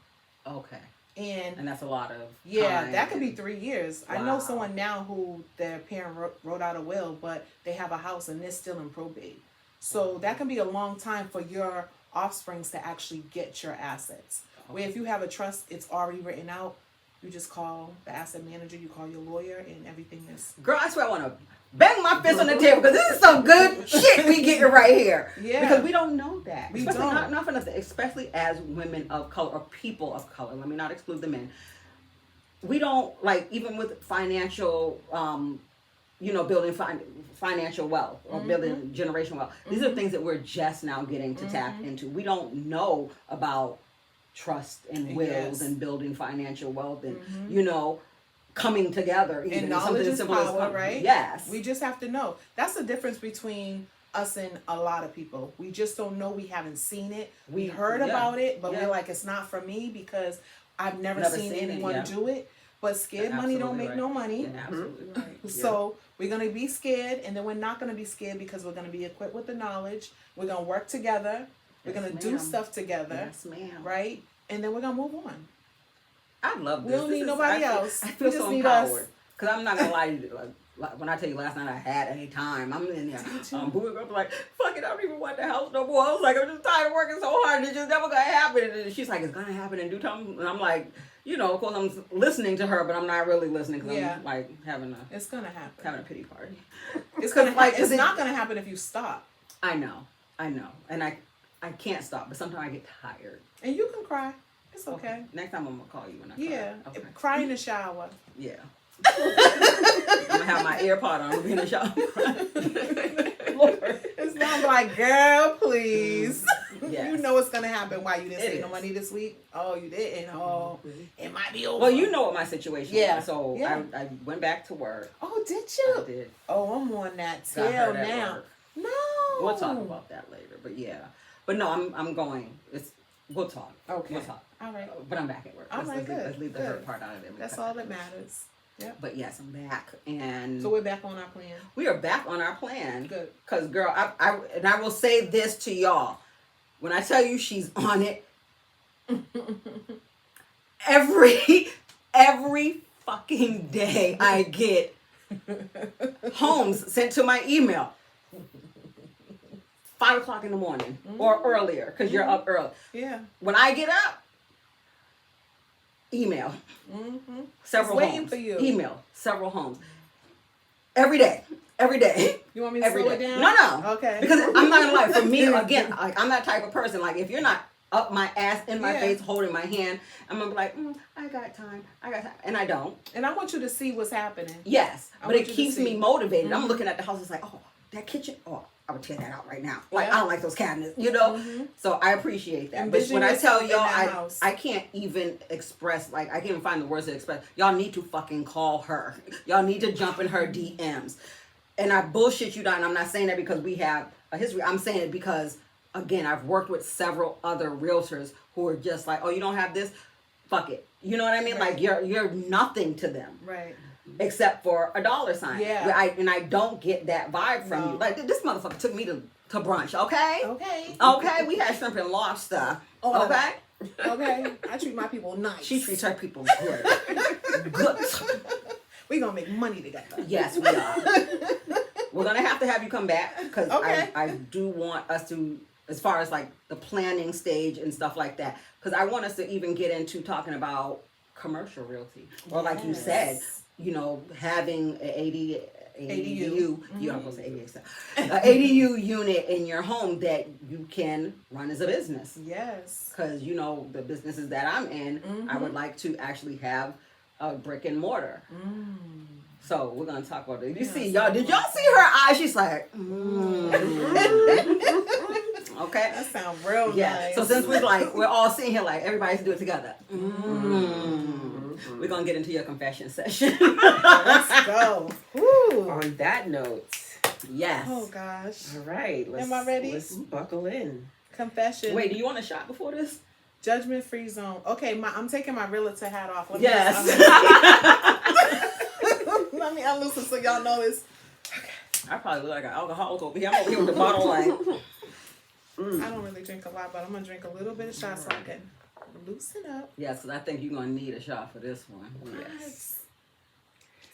Okay. And that's a lot of time. That could be 3 years. Wow. I know someone now who their parent wrote out a will, but they have a house and they're still in probate. So that can be a long time for your offsprings to actually get your assets. Okay. Where if you have a trust, it's already written out. You just call the asset manager, you call your lawyer, and everything is... Girl, I swear I want to bang my fist on the table, because this is some good shit we getting right here. Yeah. Because we don't know that. We especially don't. Not for nothing, especially as women of color, or people of color. Let me not exclude the men. We don't, like, even with financial, building financial wealth, or building generational wealth. These are things that we're just now getting to tap into. We don't know about trust and wills and building financial wealth and, coming together. Even and knowledge is power, right? Yes. We just have to know. That's the difference between us and a lot of people. We just don't know. We haven't seen it. We heard about it, but we're like, it's not for me because I've never seen anyone do it. But scared money don't make no money. Yeah, absolutely right. So we're going to be scared, and then we're not going to be scared because we're going to be equipped with the knowledge. We're going to work together. We're going to do stuff together. Yes, ma'am. Right? And then we're going to move on. I love this. We don't need nobody else. I feel so empowered. Because I'm not going to lie to you. Like, when I tell you last night I had a time, I'm in there booing up like, fuck it, I don't even want the house no more. I was like, I'm just tired of working so hard. It's just never going to happen. And she's like, it's going to happen in due time. And I'm like, of course I'm listening to her, but I'm not really listening because I'm like it's going to happen. Having a pity party. It's going to happen. It's not going to happen if you stop. I know. And I can't stop, but sometimes I get tired. And you can cry. It's okay. Next time I'm going to call you when I cry. Yeah. Okay. Cry in the shower. Yeah. I'm going to have my AirPod on. I'm going to be in the shower. Lord. It's not like, girl, please. Yes. You know what's going to happen. Why you didn't save no money this week? Oh, you didn't? Oh, it might be over. Well, you know what my situation was. So yeah. I went back to work. Oh, did you? I did. Oh, I'm on that tail now. No. We'll talk about that later. But yeah. But no, I'm going. We'll talk. Okay. We'll talk. All right. But I'm back at work. Let's leave the hurt part out of it. That's all that matters. Yeah. But yes, I'm back, and so we're back on our plan. We are back on our plan. Good. Cause girl, I will say this to y'all, when I tell you she's on it, every fucking day I get homes sent to my email. 5 o'clock in the morning or earlier, because you're up early. Yeah. When I get up, email. Several waiting homes. For you. Email. Several homes. Every day. You want me to slow it down? No. Okay. Because I'm not gonna lie. For me, again, like, I'm that type of person. Like, if you're not up my ass, in my face, holding my hand, I'm gonna be like, I got time. And I don't. And I want you to see what's happening. Yes. But it keeps me motivated. I'm looking at the house. It's like, oh, that kitchen. Oh, I would tear that out right now. Like, I don't like those cabinets, So I appreciate that. But when I tell y'all, I can't even express, like, I can't even find the words to express. Y'all need to fucking call her. Y'all need to jump in her DMs. And I bullshit you down. And I'm not saying that because we have a history. I'm saying it because, again, I've worked with several other realtors who are just like, oh, you don't have this? Fuck it. You know what I mean? Right. Like, you're nothing to them. Right. except for a dollar sign. Yeah. I don't get that vibe from you. Like, this motherfucker took me to brunch, okay? Okay. Okay, we had shrimp and lobster. Oh, Okay? Okay. I treat my people nice. She treats her people good. Good. We gonna make money together. Yes, we are. We're gonna have to have you come back because Okay. I do want us to, as far as like the planning stage and stuff like that, because I want us to even get into talking about commercial realty, or like you said, you know, having an ADU, you don't supposed to say ADU, an ADU unit in your home that you can run as a business. Yes. Because you know the businesses that I'm in, I would like to actually have a brick and mortar. So we're gonna talk about it. You see, y'all, did y'all see her eyes? She's like, okay. That sounds real nice. So since we're all sitting here, like everybody's do it together. We're gonna get into your confession session. Let's go. Woo. On that note, Yes. Oh gosh. all right. Am I ready? Let's buckle in. Confession. Wait, do you want a shot before this? Judgment free zone. Okay, I'm taking my realtor hat off. Let me unloosen so y'all know it's. I probably look like an alcoholic over here. I'm over here with the bottle like. I don't really drink a lot, but I'm gonna drink a little bit of shot so I can loosen up. Yes, because I think you're gonna need a shot for this one. Yes.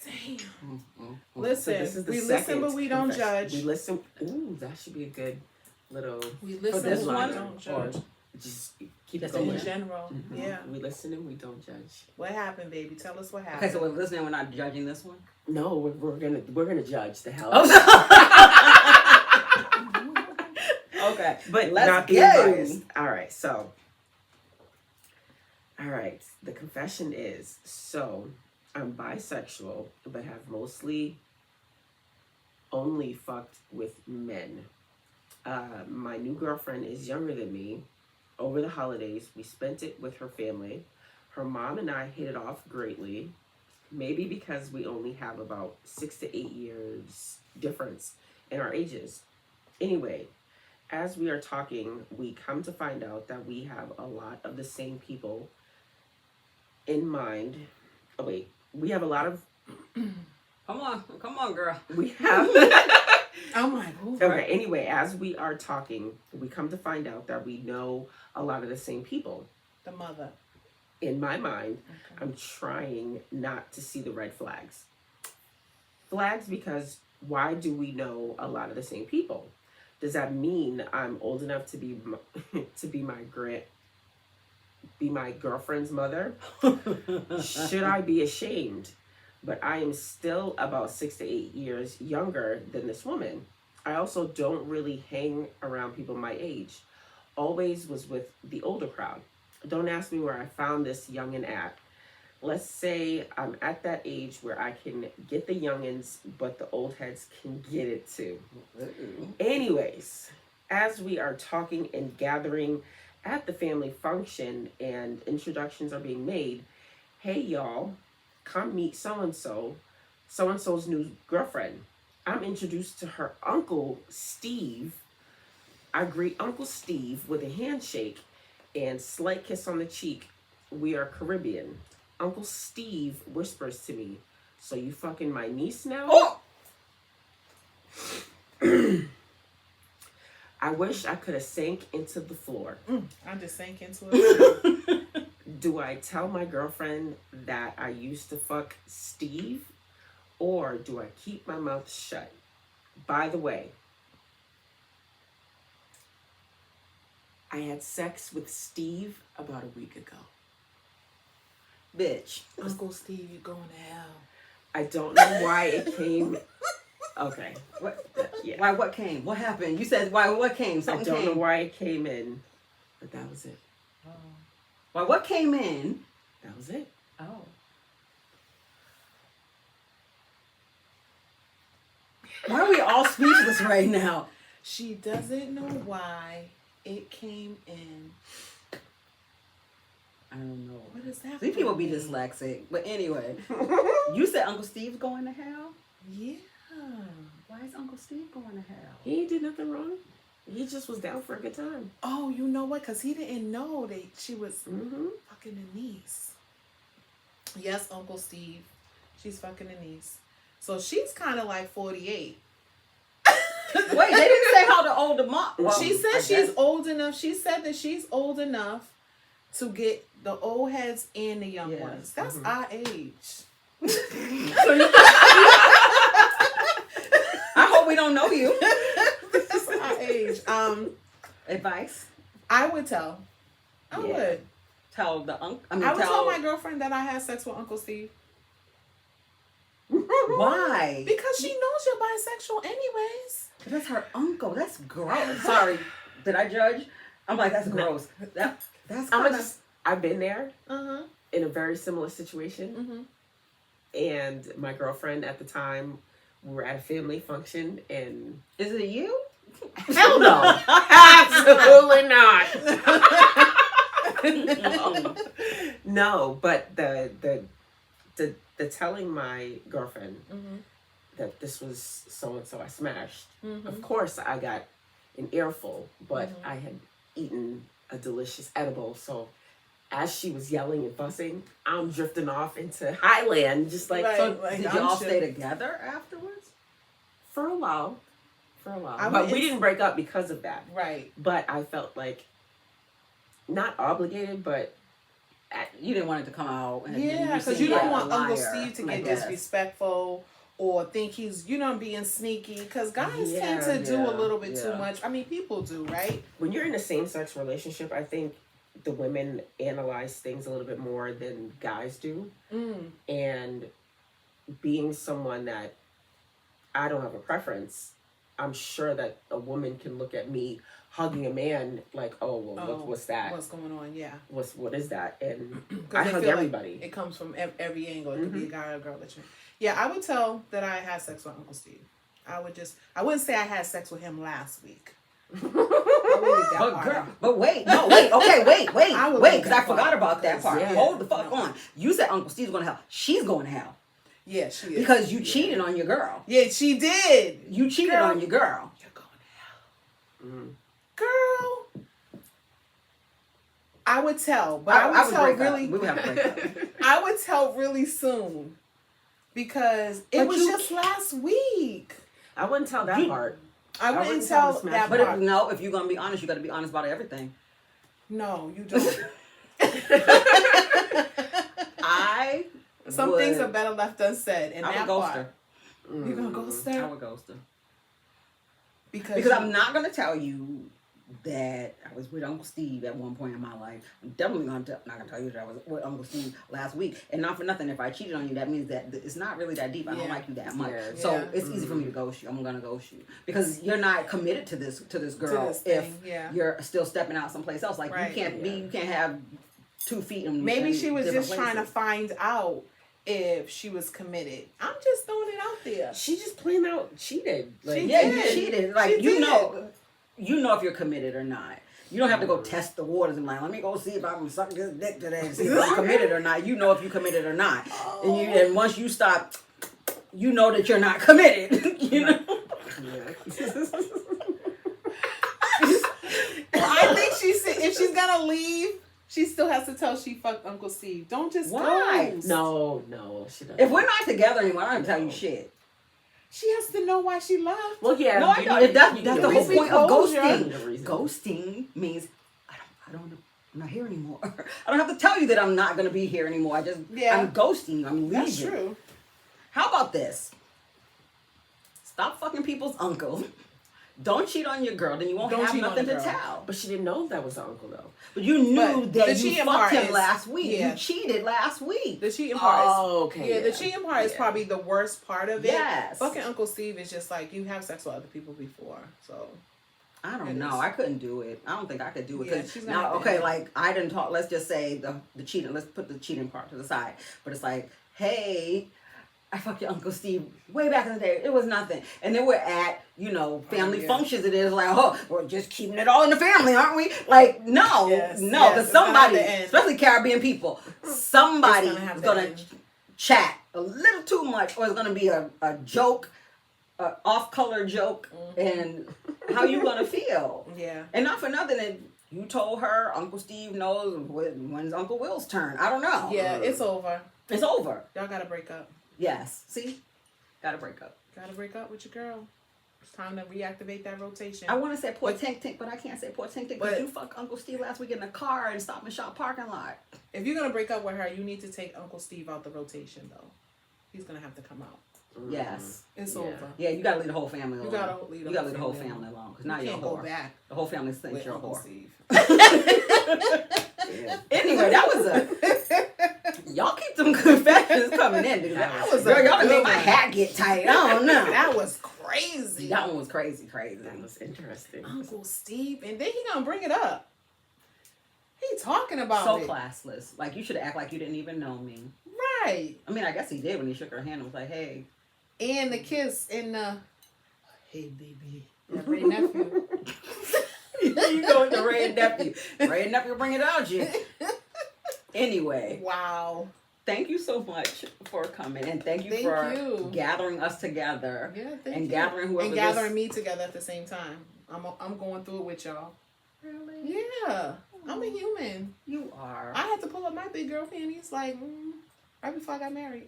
Damn. So Listen, this is the we listen, second but we don't confession. judge. We listen. Ooh, that should be a good little. We listen, this but we one? don't Or judge. just keep Just it in going. In general, yeah. We listen and we don't judge. What happened, baby? Tell us what happened. Okay, so we're listening. We're not judging this one. No, we're gonna judge the hell. Okay, But let's not be go. biased. All right, so. All right, the confession is, so I'm bisexual, but have mostly only fucked with men. My new girlfriend is younger than me. Over the holidays, we spent it with her family. Her mom and I hit it off greatly. Maybe because we only have about 6 to 8 years difference in our ages. Anyway, as we are talking, we come to find out that we have a lot of the same people in mind. Oh wait, we have a lot of. Come on, girl. We have. I'm like, ooh. Okay. Anyway, as we are talking, we come to find out that we know a lot of the same people. The mother. In my mind, Okay. I'm trying not to see the red flags. Flags because why do we know a lot of the same people? Does that mean I'm old enough to be my girlfriend's mother? Should I be ashamed? But I am still about 6 to 8 years younger than this woman. I also don't really hang around people my age. Always was with the older crowd. Don't ask me where I found this youngin' at. Let's say I'm at that age where I can get the youngins, but the old heads can get it too. Anyways, as we are talking and gathering at the family function and introductions are being made, hey y'all, come meet so-and-so, so-and-so's new girlfriend. I'm introduced to her uncle, Steve. I greet Uncle Steve with a handshake and slight kiss on the cheek. We are Caribbean. Uncle Steve whispers to me, so you fucking my niece now? Oh! I wish I could have sank into the floor. I just sank into it. Do I tell my girlfriend that I used to fuck Steve, or do I keep my mouth shut? By the way, I had sex with Steve about a week ago. Bitch. Uncle Steve, you're going to hell. I don't know why it came. Okay. What? Yeah. Why? What came? What happened? You said why? What came? I Something don't came. know why it came in, but that was it. Oh. Why? What came in? That was it. Oh. Why are we all speechless right now? She doesn't know why it came in. I don't know. What is that? These people be mean? dyslexic. But anyway, you said Uncle Steve's going to hell? Yeah. Why is Uncle Steve going to hell? He did nothing wrong. He just was down for a good time. Oh, you know what? Because he didn't know that she was Mm-hmm. fucking a niece. Yes, Uncle Steve. She's fucking a niece. So she's kind of like 48. Wait, they didn't say how old the mom. Well, She said she's old enough. She said that she's old enough to get the old heads and the young ones. That's our age. I hope we don't know you. That's our age. Advice? I would tell. I would. Tell the uncle. I would tell my girlfriend that I had sex with Uncle Steve. Why? Because she knows you're bisexual anyways. That's her uncle. That's gross. Sorry, did I judge? I'm like, that's gross. That's kind of. I've been there Uh-huh. in a very similar situation, Mm-hmm. and my girlfriend at the time, we were at a family function, and Is it you? hell no, absolutely not. No, but the telling my girlfriend that this was so and so I smashed. Of course, I got an earful, but I had eaten a delicious edible. So as she was yelling and fussing, I'm drifting off into Highland, just like, Right. So Like, did I'm y'all sure. stay together afterwards? for a while. I But would- we didn't break up because of that. Right. But I felt like not obligated, but You didn't want it to come out. And Yeah, because seem you don't like a want Uncle liar, Steve to I get guess. disrespectful or think he's, being sneaky. Because guys tend to do a little bit too much. I mean, people do, right? when you're in a same-sex relationship, I think the women analyze things a little bit more than guys do. And being someone that I don't have a preference, I'm sure that a woman can look at me hugging a man like, oh, well, what's that? What's going on? Yeah. What is that? And 'Cause I they hug feel like everybody. it comes from every angle. It could be a guy or a girl that you. Yeah, I would tell that I had sex with Uncle Steve. I wouldn't say I had sex with him last week. I wouldn't leave that But part girl, out. but wait, okay, wait, I would wait, leave because I that forgot part, about that part. yeah. Hold the fuck No. on. You said Uncle Steve's going to hell. She's going to hell Yeah, she is. because you cheated on your girl. Yeah, she did. You cheated Girl. on your girl. You're going to hell. Girl. I would tell, but I would tell break really. Up. We would have to break up. I would tell really soon because it But was you just last week. I wouldn't tell that part. I wouldn't wouldn't tell tell the that smash But part. if you're going to be honest, you got to be honest about everything. No, you don't. I Some would, things are better left unsaid. And I that would ghost part, her. you're gonna ghost I her would ghost her. because I'm not going to tell you that I was with Uncle Steve at one point in my life. I'm definitely not going to tell you that I was with Uncle Steve last week. And not for nothing, if I cheated on you, that means that it's not really that deep. I don't Yeah. like you that much. Yeah. So Yeah. it's easy for me to ghost you. I'm going to ghost you. Because you're not committed to this girl this if thing, yeah. you're still stepping out someplace else. Like Right, you can't have 2 feet in maybe in she was different just trying to places. find out if she was committed. I'm just throwing it out there. She just plain out cheated. Like, She Yeah, did. you cheated. Like She did. you know if you're committed or not. You don't have to go test the waters and like, let me go see if I'm sucking this dick today and see if I'm committed or not. You know if you're committed or not. And once you stop, you know that you're not committed. You know? Well, I think if she's gonna leave, she still has to tell she fucked Uncle Steve. Don't just Why? ghost. No, she doesn't. If we're not together anymore, I don't tell you shit. She has to know why she left. Well, yeah. No, I don't. That's the whole reason. point of Closure. ghosting. The reason. Ghosting means I'm not here anymore. I don't have to tell you that I'm not going to be here anymore. I'm ghosting you. I'm leaving. That's true. How about this? Stop fucking people's uncle. Don't cheat on your girl, then you won't Don't have cheat on nothing the to girl. tell. But she didn't know that was her uncle, though. But you knew But that the you cheating fucked part him is- last week. yeah. You cheated last week. The cheating part is okay. yeah, the cheating part is probably the worst part of it. Yes. Fucking Uncle Steve is just like you have sex with other people before, so I don't It know. is. I couldn't do it. I don't think I could do it. Yeah, 'Cause she's gonna now, have to okay, end it. like I didn't talk. Let's just say the cheating. Let's put the cheating part to the side. But it's like, hey, I fucked your Uncle Steve way back in the day. It was nothing. And then we're at, family yeah. functions. And it's like, oh, we're just keeping it all in the family, aren't we? Like, no, Yes, no, yes, because it's gonna have somebody, to end. especially Caribbean people, somebody It's gonna have is to gonna end. chat a little too much, or it's gonna be a joke, a off-color joke, and how you gonna feel? yeah. And not for nothing that you told her Uncle Steve knows when's Uncle Will's turn. I don't know. Yeah, it's over. It's over. Y'all gotta break up. Yes. See? Gotta break up. Gotta break up with your girl. It's time to reactivate that rotation. I want to say poor Tink Tink, but I can't say poor Tink Tink because But- you fucked Uncle Steve last week in the car and Stop and Shop parking lot. If you're gonna break up with her, you need to take Uncle Steve out the rotation though. He's gonna have to come out. Yes. It's Yeah. over. Yeah, you gotta leave the whole family alone. You gotta leave You gotta leave the whole family alone because now You you're a can't go whore. back The whole family thinks with you're a Uncle whore. Steve. Yeah. Anyway, that was a. Y'all keep them confessions coming in, dude. That was Girl, a y'all done good made my one. hat get tight. I don't know. That was crazy. That one was crazy. That was interesting. Uncle Steve, and then he gonna bring it up. He talking about So it. classless. Like, you should act like you didn't even know me. Right. I mean, I guess he did when he shook her hand and was like, hey. And the kiss and the hey baby. That Ray nephew. You go with the Ray nephew. Ray nephew bring it out, you. Anyway, Wow. thank you so much for coming. And thank you Thank for you. gathering us together. Yeah, thank And you. gathering whoever and this- gathering me together at the same time. I'm going through it with y'all. Really? Yeah. I'm a human. You are. I had to pull up my big girl panties like right before I got married.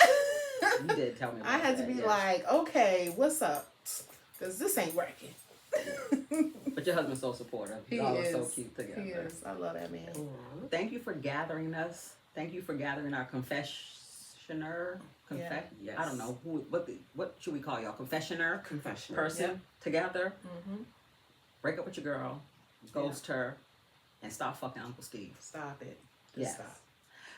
You did tell me about I had to that, be yeah. like, okay, what's up? Because this ain't working. But your husband's so supportive. He Y'all is. are so cute together. He is. I love that man. Thank you for gathering us. Thank you for gathering our confessioner. Yeah. Yes. I don't know what should we call y'all? Confessioner Confession. person together. Mm-hmm. Break up with your girl, ghost her, and stop fucking Uncle Steve. Stop it. Just Yes. stop.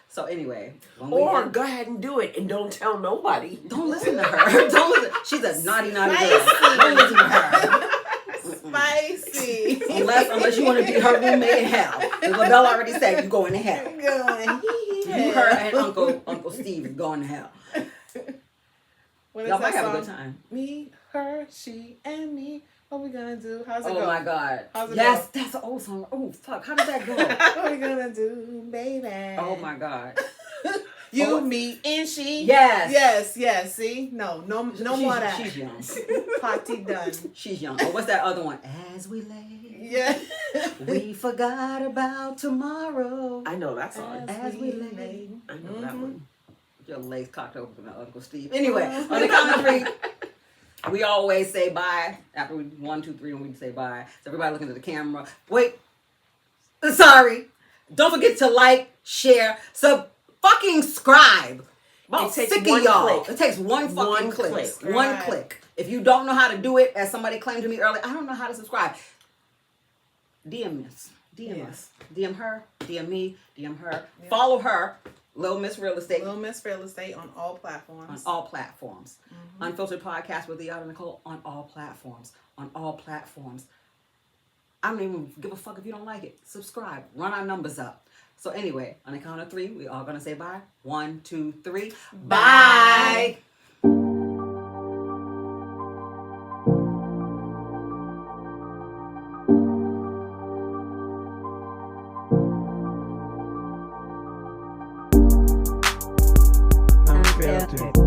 So anyway, when Or we go ahead and do it and don't tell nobody. don't listen to her. Don't listen. She's a naughty girl. Don't listen to her. Spicy. Unless you want to be her roommate in hell. And Labelle already said you going to hell. You, her, and Uncle Steve is going to hell. What is Y'all that might have song? a good time. Me, her, she, and me. What we gonna do? How's it Oh go? my God. How's it Yes, that's an old song. Oh fuck, how does that go? What we gonna do, baby? Oh my God. You, Oh. me, and she. Yes. Yes. See, no more of that. She's young. Party done. She's young. Oh, what's that other one? As we lay, Yeah. we forgot about tomorrow. I know that song. As we lay. I know that one. Your legs cocked over from Uncle Steve. Anyway, on the count of three, we always say bye. After we 1, 2, 3, and we say bye. So everybody looking at the camera. Wait. Sorry. Don't forget to like, share, fucking subscribe. About It takes sick of one y'all. click. It takes one fucking One click. click. One Right. click. If you don't know how to do it, as somebody claimed to me earlier, I don't know how to subscribe. DM us. DM Yeah. us. DM her. DM me. DM her. Yeah. Follow her. Little Miss Real Estate Little Miss Real Estate on all on platforms. all platforms. Unfiltered Podcast with Leon and Nicole on all platforms. On all platforms. I don't even give a fuck if you don't like it. Subscribe. Run our numbers up. So anyway, on the count of three, we all gonna say bye. 1, 2, 3. Bye. Realty.